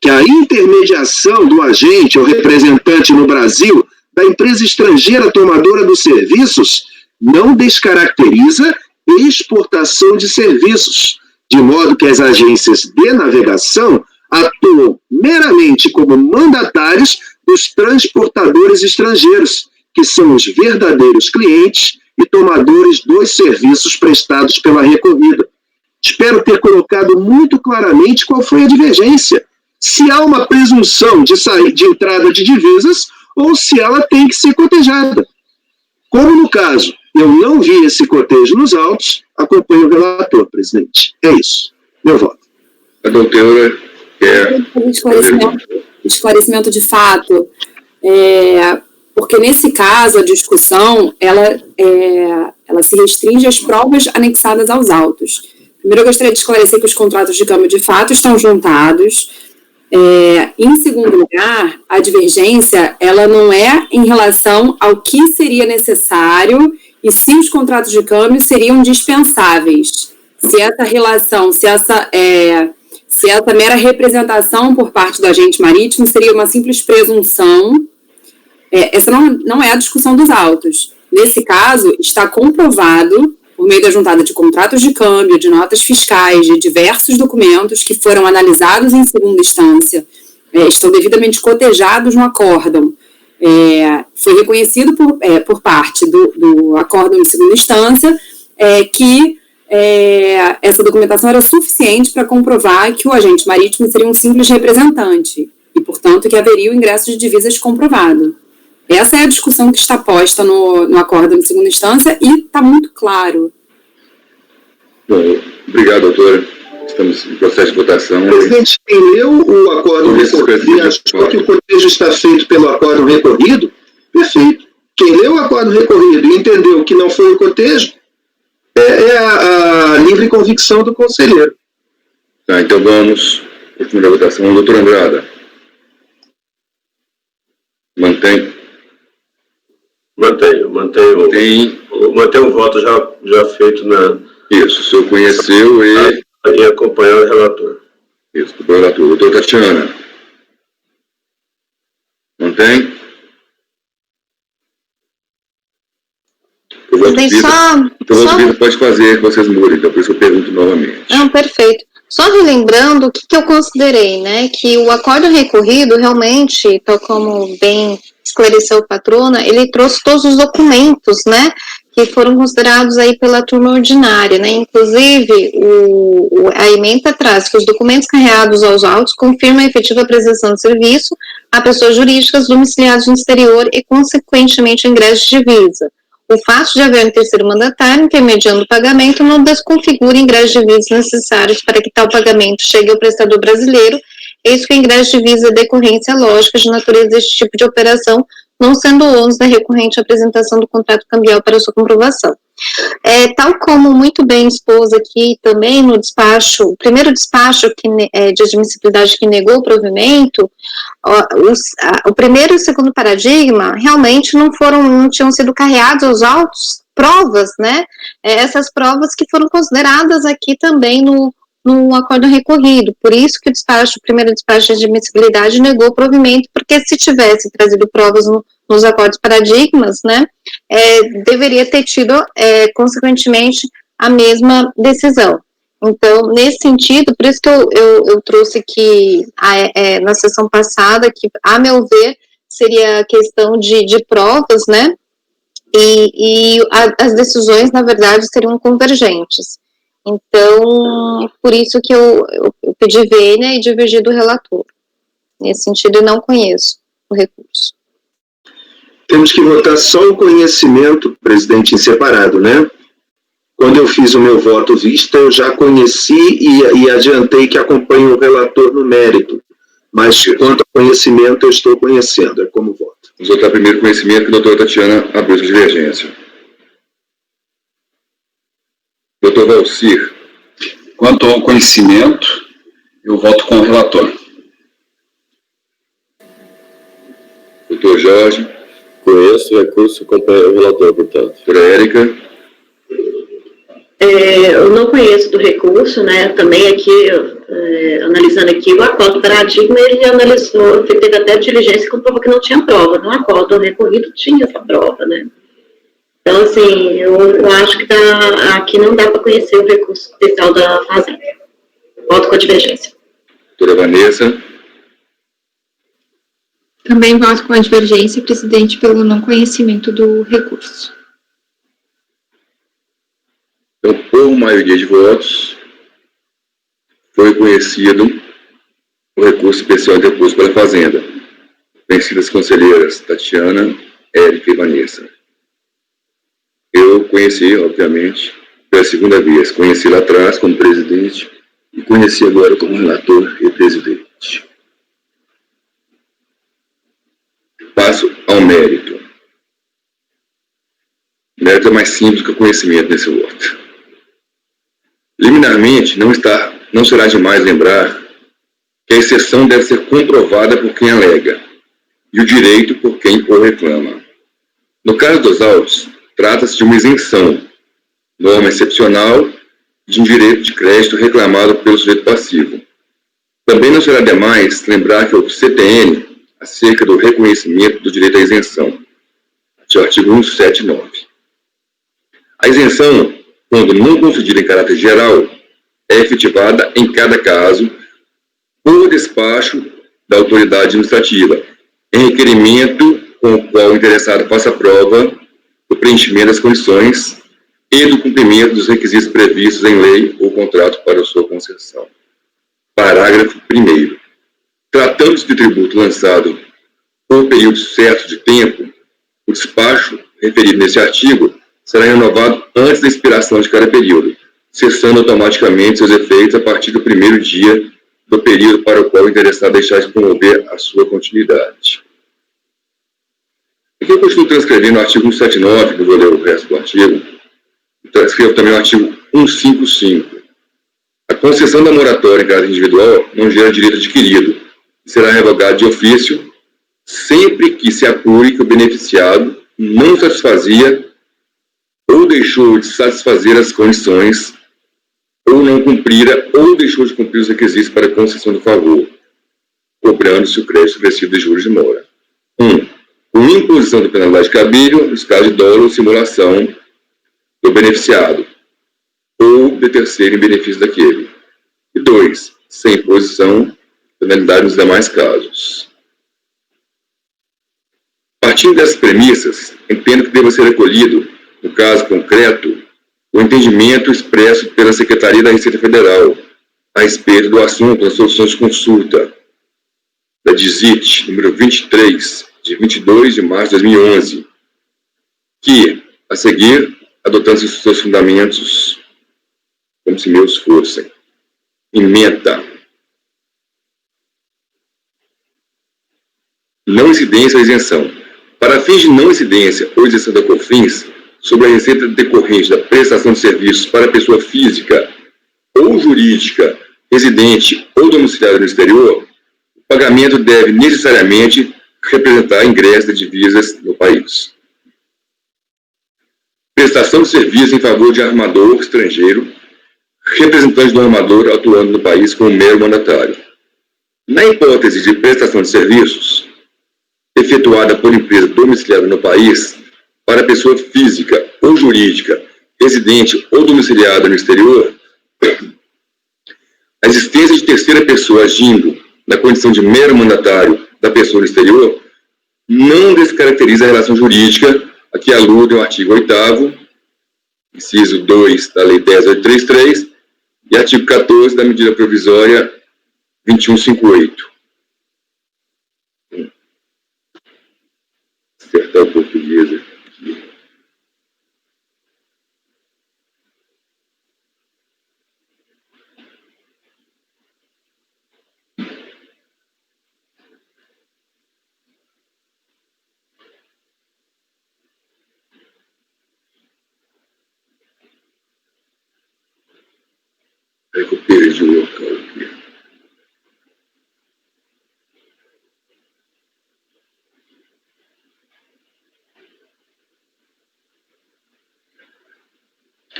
que a intermediação do agente ou representante no Brasil da empresa estrangeira tomadora dos serviços não descaracteriza exportação de serviços, de modo que as agências de navegação atuam meramente como mandatários dos transportadores estrangeiros, que são os verdadeiros clientes e tomadores dos serviços prestados pela recorrida. Espero ter colocado muito claramente qual foi a divergência. Se há uma presunção de entrada de divisas ou se ela tem que ser cotejada. Como no caso, eu não vi esse cotejo nos autos, acompanho o relator, presidente. É isso. Meu voto. A doutora quer... Esclarecimento de fato. Porque nesse caso, a discussão, ela se restringe às provas anexadas aos autos. Primeiro, eu gostaria de esclarecer que os contratos de câmbio de fato estão juntados. Em segundo lugar, a divergência, ela não é em relação ao que seria necessário e se os contratos de câmbio seriam dispensáveis. Se essa relação, se essa mera representação por parte do agente marítimo seria uma simples presunção. Essa não é a discussão dos autos. Nesse caso, está comprovado, por meio da juntada de contratos de câmbio, de notas fiscais, de diversos documentos que foram analisados em segunda instância, estão devidamente cotejados no acórdão. Foi reconhecido por parte do acórdão em segunda instância que essa documentação era suficiente para comprovar que o agente marítimo seria um simples representante e, portanto, que haveria o ingresso de divisas comprovado. Essa é a discussão que está posta no acórdão de segunda instância e está muito claro. Bom, obrigado, doutora. Estamos em processo de votação. Presidente, quem leu o acórdão recorrido e achou que o cotejo está feito pelo acórdão recorrido, perfeito. Quem leu o acórdão recorrido e entendeu que não foi o cotejo, é a livre convicção do conselheiro. Tá, então vamos para a primeira votação. Doutor Andrada. Mantém? Mantenho o voto já feito na... Isso, o senhor conheceu e... E acompanhar o relator. Isso, o relator. Doutor Tatiana. Mantém? Pode fazer, vocês mudem, então por isso eu pergunto novamente. Não, perfeito. Só relembrando o que eu considerei, né, que o acórdão recorrido realmente, tal como bem esclareceu o patrona, ele trouxe todos os documentos, né, que foram considerados aí pela turma ordinária, né, inclusive a ementa traz que os documentos carreados aos autos confirmam a efetiva prestação de serviço a pessoas jurídicas domiciliadas no exterior e, consequentemente, o ingresso de divisa. O fato de haver um terceiro mandatário intermediando o pagamento não desconfigura ingresso de divisas necessários para que tal pagamento chegue ao prestador brasileiro, eis que o ingresso de divisa é decorrência lógica de natureza deste tipo de operação, não sendo o ônus da recorrente apresentação do contrato cambial para sua comprovação. Tal como muito bem expôs aqui também no despacho, o primeiro despacho de admissibilidade que negou o provimento, o primeiro e o segundo paradigma realmente não tinham sido carreados aos autos provas, né? Essas provas que foram consideradas aqui também no acórdão recorrido, por isso que o primeiro despacho de admissibilidade negou o provimento, porque se tivesse trazido provas nos acordos paradigmas, né, deveria ter tido, consequentemente, a mesma decisão. Então, nesse sentido, por isso que eu trouxe que na sessão passada, que, a meu ver, seria a questão de provas, né? E as decisões, na verdade, seriam convergentes. Então, por isso que eu pedi vênia e divergi do relator. Nesse sentido, eu não conheço o recurso. Temos que votar só o conhecimento, presidente, em separado, né? Quando eu fiz o meu voto vista, eu já conheci e adiantei que acompanho o relator no mérito. Mas quanto ao conhecimento, eu estou conhecendo, é como voto. Vamos votar primeiro o conhecimento, que a doutora Tatiana abriu a divergência. Doutor Valcir. Quanto ao conhecimento, eu voto com o relator. Doutor Jorge. Conheço o recurso, acompanho o relator, portanto. Doutora Érica. Eu não conheço do recurso, né? Também aqui, analisando aqui, o acordo do paradigma, ele analisou, teve até diligência que comprovou que não tinha prova. No acordo recorrido tinha essa prova, né? Então, assim, eu acho que aqui não dá para conhecer o recurso especial da Fazenda. Voto com a divergência. Doutora Vanessa. Também voto com a divergência, presidente, pelo não conhecimento do recurso. Então, por maioria de votos, foi conhecido o recurso especial interposto pela Fazenda. Conhecidas conselheiras Tatiana, Érica e Vanessa. Eu conheci, obviamente, pela segunda vez. Conheci lá atrás como presidente e conheci agora como relator e presidente. Passo ao mérito. O mérito é mais simples que o conhecimento nesse voto. Liminarmente, não será demais lembrar que a exceção deve ser comprovada por quem alega e o direito por quem o reclama. No caso dos autos, trata-se de uma isenção, norma excepcional de um direito de crédito reclamado pelo sujeito passivo. Também não será demais lembrar que o CTN acerca do reconhecimento do direito à isenção, de artigo 179. A isenção, quando não concedida em caráter geral, é efetivada em cada caso por despacho da autoridade administrativa, em requerimento com o qual o interessado faça prova do preenchimento das condições e do cumprimento dos requisitos previstos em lei ou contrato para a sua concessão. Parágrafo 1º. Tratando-se de tributo lançado por período certo de tempo, o despacho referido nesse artigo será renovado antes da expiração de cada período, cessando automaticamente seus efeitos a partir do primeiro dia do período para o qual o interessado deixar de promover a sua continuidade. Aqui eu continuo transcrevendo o artigo 179, que eu vou ler o resto do artigo, transcrevo também o artigo 155. A concessão da moratória em caso individual não gera direito adquirido e será revogado de ofício sempre que se apure que o beneficiado não satisfazia ou deixou de satisfazer as condições, ou não cumprira ou deixou de cumprir os requisitos para a concessão do favor, cobrando-se o crédito acrescido de juros de mora. 1. Com imposição de penalidade cabível, nos casos de dolo ou simulação do beneficiado, ou de terceiro em benefício daquele. E 2. Sem imposição de penalidade nos demais casos. Partindo dessas premissas, entendo que deva ser recolhido, no caso concreto, o entendimento expresso pela Secretaria da Receita Federal a respeito do assunto das soluções de consulta da DISIT, número 23, de 22 de março de 2011, que, a seguir, adotando os seus fundamentos como se meus fossem, ementa não incidência ou isenção. Para fins de não incidência ou isenção da COFINS sobre a receita decorrente da prestação de serviços para pessoa física ou jurídica, residente ou domiciliada no exterior, o pagamento deve necessariamente representar ingresso de divisas no país. Prestação de serviços em favor de armador estrangeiro, representante do armador atuando no país como mero mandatário. Na hipótese de prestação de serviços efetuada por empresa domiciliada no país para pessoa física ou jurídica residente ou domiciliada no exterior, a existência de terceira pessoa agindo na condição de mero mandatário da pessoa no exterior não descaracteriza a relação jurídica a que alude o artigo 8º, inciso 2 da Lei 10.833 e artigo 14 da medida provisória 2158. Acertar o português aqui. Aí que eu perdi o local aqui.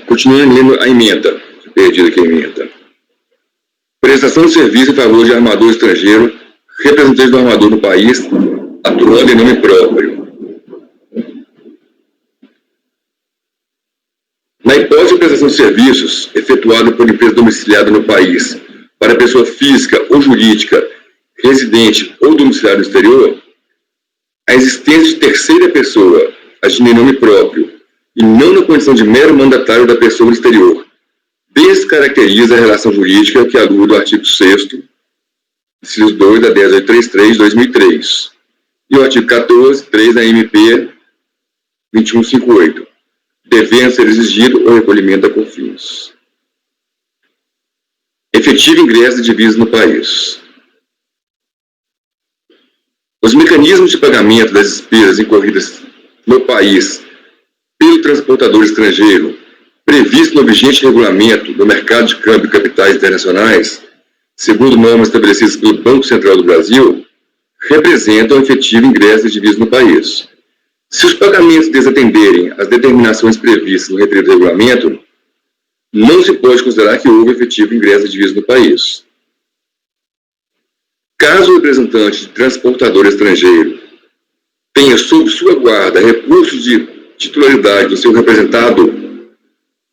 Continuando lendo a emenda, perdido aqui a emenda. Prestação de serviço em favor de armador estrangeiro, representante do armador no país, atuando em nome próprio. Na hipótese de prestação de serviços efetuada por empresa domiciliada no país para pessoa física ou jurídica, residente ou domiciliada no exterior, a existência de terceira pessoa agindo em nome próprio e não na condição de mero mandatário da pessoa no exterior descaracteriza a relação jurídica que alude ao artigo 6º, inciso 2 da 10.833 de 2003 e o artigo 14, 3 da MP 2158, devendo ser exigido o recolhimento da COFINS. Efetivo ingresso de divisas no país. Os mecanismos de pagamento das despesas incorridas no país pelo transportador estrangeiro, previsto no vigente regulamento do mercado de câmbio e capitais internacionais, segundo normas estabelecidas pelo Banco Central do Brasil, representam o efetivo ingresso de divisas no país. Se os pagamentos desatenderem às determinações previstas no referido regulamento, não se pode considerar que houve efetivo ingresso de divisas no país. Caso o representante de transportador estrangeiro tenha sob sua guarda recursos de titularidade do seu representado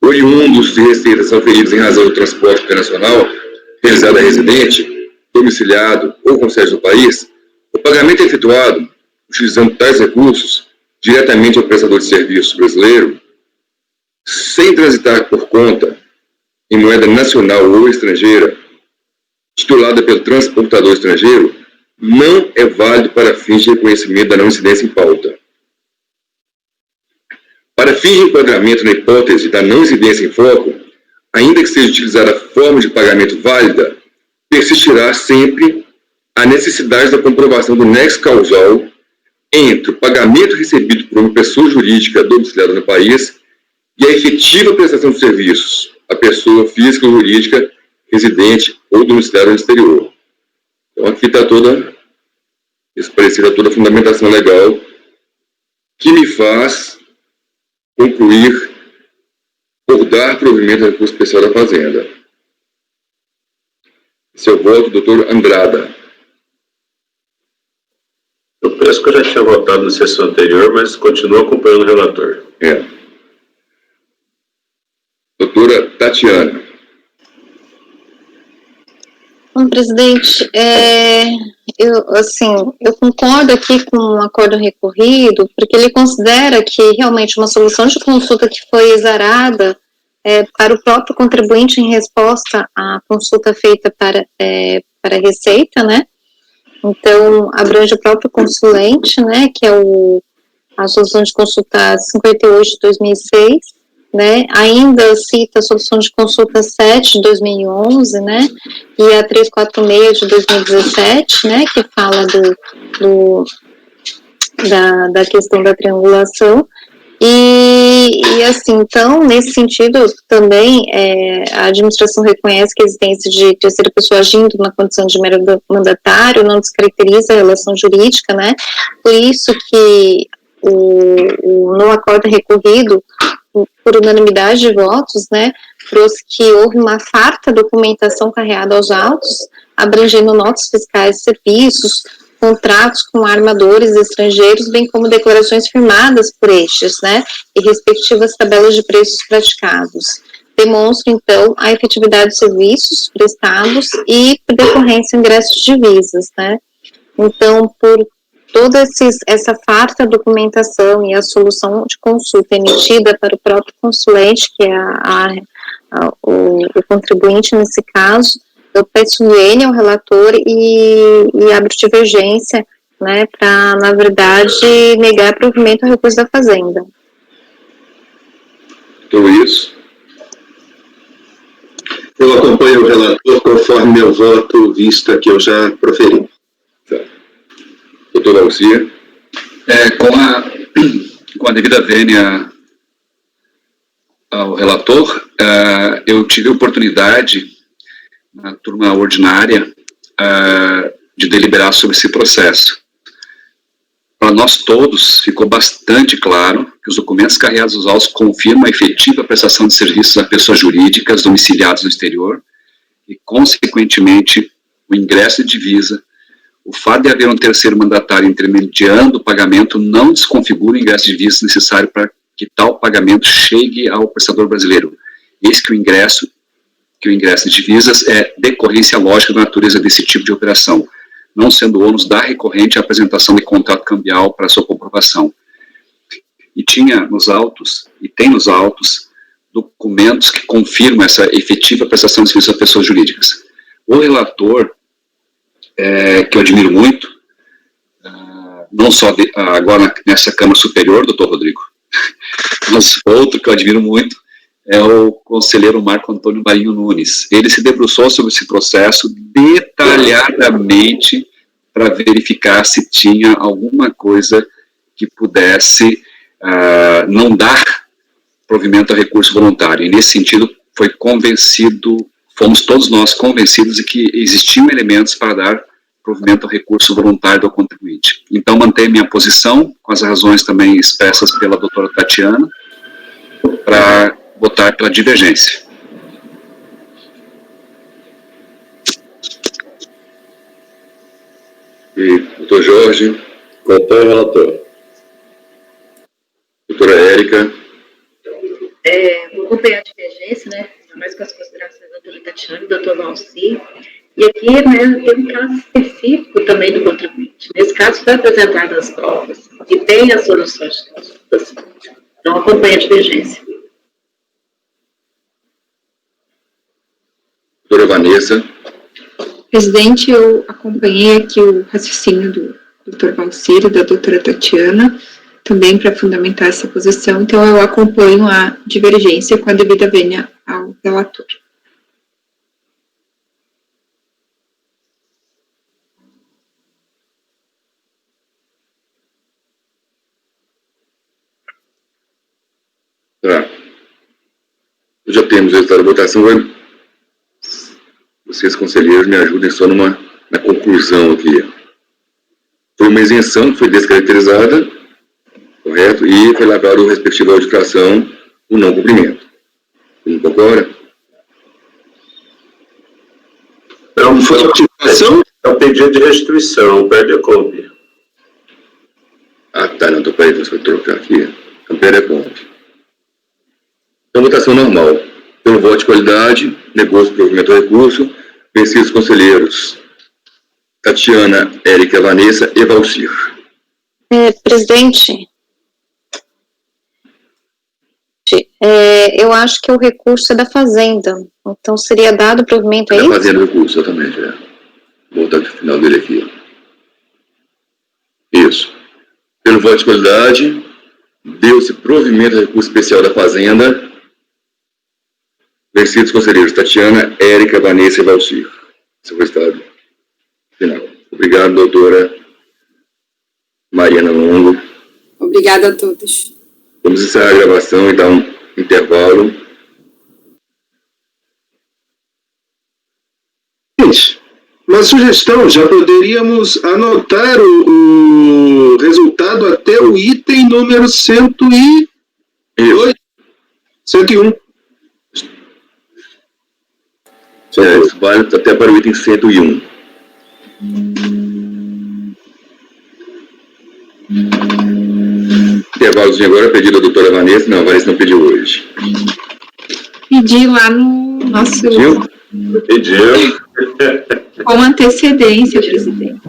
oriundos de receitas auferidas em razão do transporte internacional realizado a residente, domiciliado ou com sede no país, o pagamento é efetuado utilizando tais recursos diretamente ao prestador de serviço brasileiro, sem transitar por conta em moeda nacional ou estrangeira, titulada pelo transportador estrangeiro, não é válido para fins de reconhecimento da não incidência em pauta. Para fins de enquadramento na hipótese da não incidência em foco, ainda que seja utilizada a forma de pagamento válida, persistirá sempre a necessidade da comprovação do nexo causal entre o pagamento recebido por uma pessoa jurídica domiciliada no país e a efetiva prestação de serviços à pessoa física ou jurídica residente ou domiciliada no exterior. Então aqui está toda, esclarecida toda a fundamentação legal que me faz concluir por dar provimento ao recurso especial da Fazenda. Esse é o voto do doutor Andrada. Eu penso que eu já tinha votado na sessão anterior, mas continuo acompanhando o relator. Doutora Tatiana. Bom, presidente, eu concordo aqui com o acordo recorrido, porque ele considera que realmente uma solução de consulta que foi exarada para o próprio contribuinte em resposta à consulta feita para a Receita, né? Então, abrange o próprio consulente, né, que é a solução de consulta 58 de 2006, né, ainda cita a solução de consulta 7 de 2011, né, e a 346 de 2017, né, que fala da questão da triangulação. E assim, então, nesse sentido, também a administração reconhece que a existência de terceira pessoa agindo na condição de mero mandatário não descaracteriza a relação jurídica, né? Por isso que no acordo recorrido, por unanimidade de votos, né, trouxe que houve uma farta documentação carreada aos autos, abrangendo notas fiscais e serviços, contratos com armadores estrangeiros, bem como declarações firmadas por estes, né, e respectivas tabelas de preços praticados. Demonstra, então, a efetividade dos serviços prestados e, por decorrência, ingressos de divisas, né. Então, por toda essa farta documentação e a solução de consulta emitida para o próprio consulente, que é o contribuinte nesse caso, eu peço ele ao relator e abro divergência, né, para, na verdade, negar provimento ao recurso da Fazenda. Luiz. Eu acompanho o relator conforme meu voto, vista que eu já proferi. Doutor Alcir. Com a devida vênia ao relator, eu tive a oportunidade, na turma ordinária, de deliberar sobre esse processo. Para nós todos, ficou bastante claro que os documentos carregados aos autos confirmam a efetiva prestação de serviços a pessoas jurídicas domiciliadas no exterior e, consequentemente, o ingresso de divisa. O fato de haver um terceiro mandatário intermediando o pagamento não desconfigura o ingresso de divisas necessário para que tal pagamento chegue ao prestador brasileiro. Eis que o ingresso de divisas é decorrência lógica da natureza desse tipo de operação, não sendo ônus da recorrente a apresentação de contrato cambial para sua comprovação. E tinha nos autos, e tem nos autos, documentos que confirmam essa efetiva prestação de serviços a pessoas jurídicas. O relator, que eu admiro muito, não só agora nessa Câmara Superior, doutor Rodrigo, mas outro que eu admiro muito é o conselheiro Marco Antônio Marinho Nunes. Ele se debruçou sobre esse processo detalhadamente para verificar se tinha alguma coisa que pudesse não dar provimento a recurso voluntário. E nesse sentido fomos todos nós convencidos de que existiam elementos para dar provimento ao recurso voluntário do contribuinte. Então, mantenho minha posição, com as razões também expressas pela doutora Tatiana, para votar pela divergência. E doutor Jorge. Acompanho o relator. Doutora Érica. Vou acompanhar a divergência, né? Mais com as considerações da doutora Tatiana e do doutor Valci. E aqui, né, tem um caso específico também do contribuinte. Nesse caso, foi apresentadas as provas e tem as soluções de consultas. Então, acompanho a divergência. Doutora Vanessa. Presidente, eu acompanhei aqui o raciocínio do Dr. Valcir e da doutora Tatiana, também para fundamentar essa posição, então eu acompanho a divergência com a devida vênia ao relator. Tá. Já temos o resultado da votação. Vocês, conselheiros, me ajudem só na conclusão aqui. Foi uma isenção que foi descaracterizada, correto? E foi lavado o respectivo à auditação o não cumprimento. Não concorda? Não foi auditação? É o pedido de restituição, perde a cópia. Ah, tá, não, então peraí, você vai trocar aqui. Então perde a cópia. Então, votação normal. Pelo voto de qualidade, negócio de provimento ao recurso, vencidos conselheiros Tatiana, Érica, Vanessa e Valcir. Presidente, eu acho que o recurso é da Fazenda, então seria dado provimento a isso? Da Fazenda o recurso, exatamente, Vou botar o final dele aqui. Isso. Pelo voto de qualidade, deu-se provimento ao recurso especial da Fazenda, vencidos conselheiros Tatiana, Érica, Vanessa e Valcir. Esse foi o estado final. Obrigado, doutora Mariana Longo. Obrigada a todos. Vamos encerrar a gravação e dar um intervalo. Gente, uma sugestão, já poderíamos anotar o resultado até o item número 102, 101. Isso vale até para o item 101. Intervalozinho agora, pedido da doutora Vanessa. Não, a Vanessa não pediu hoje. Pedi lá no nosso... Pediu. Com antecedência, presidente.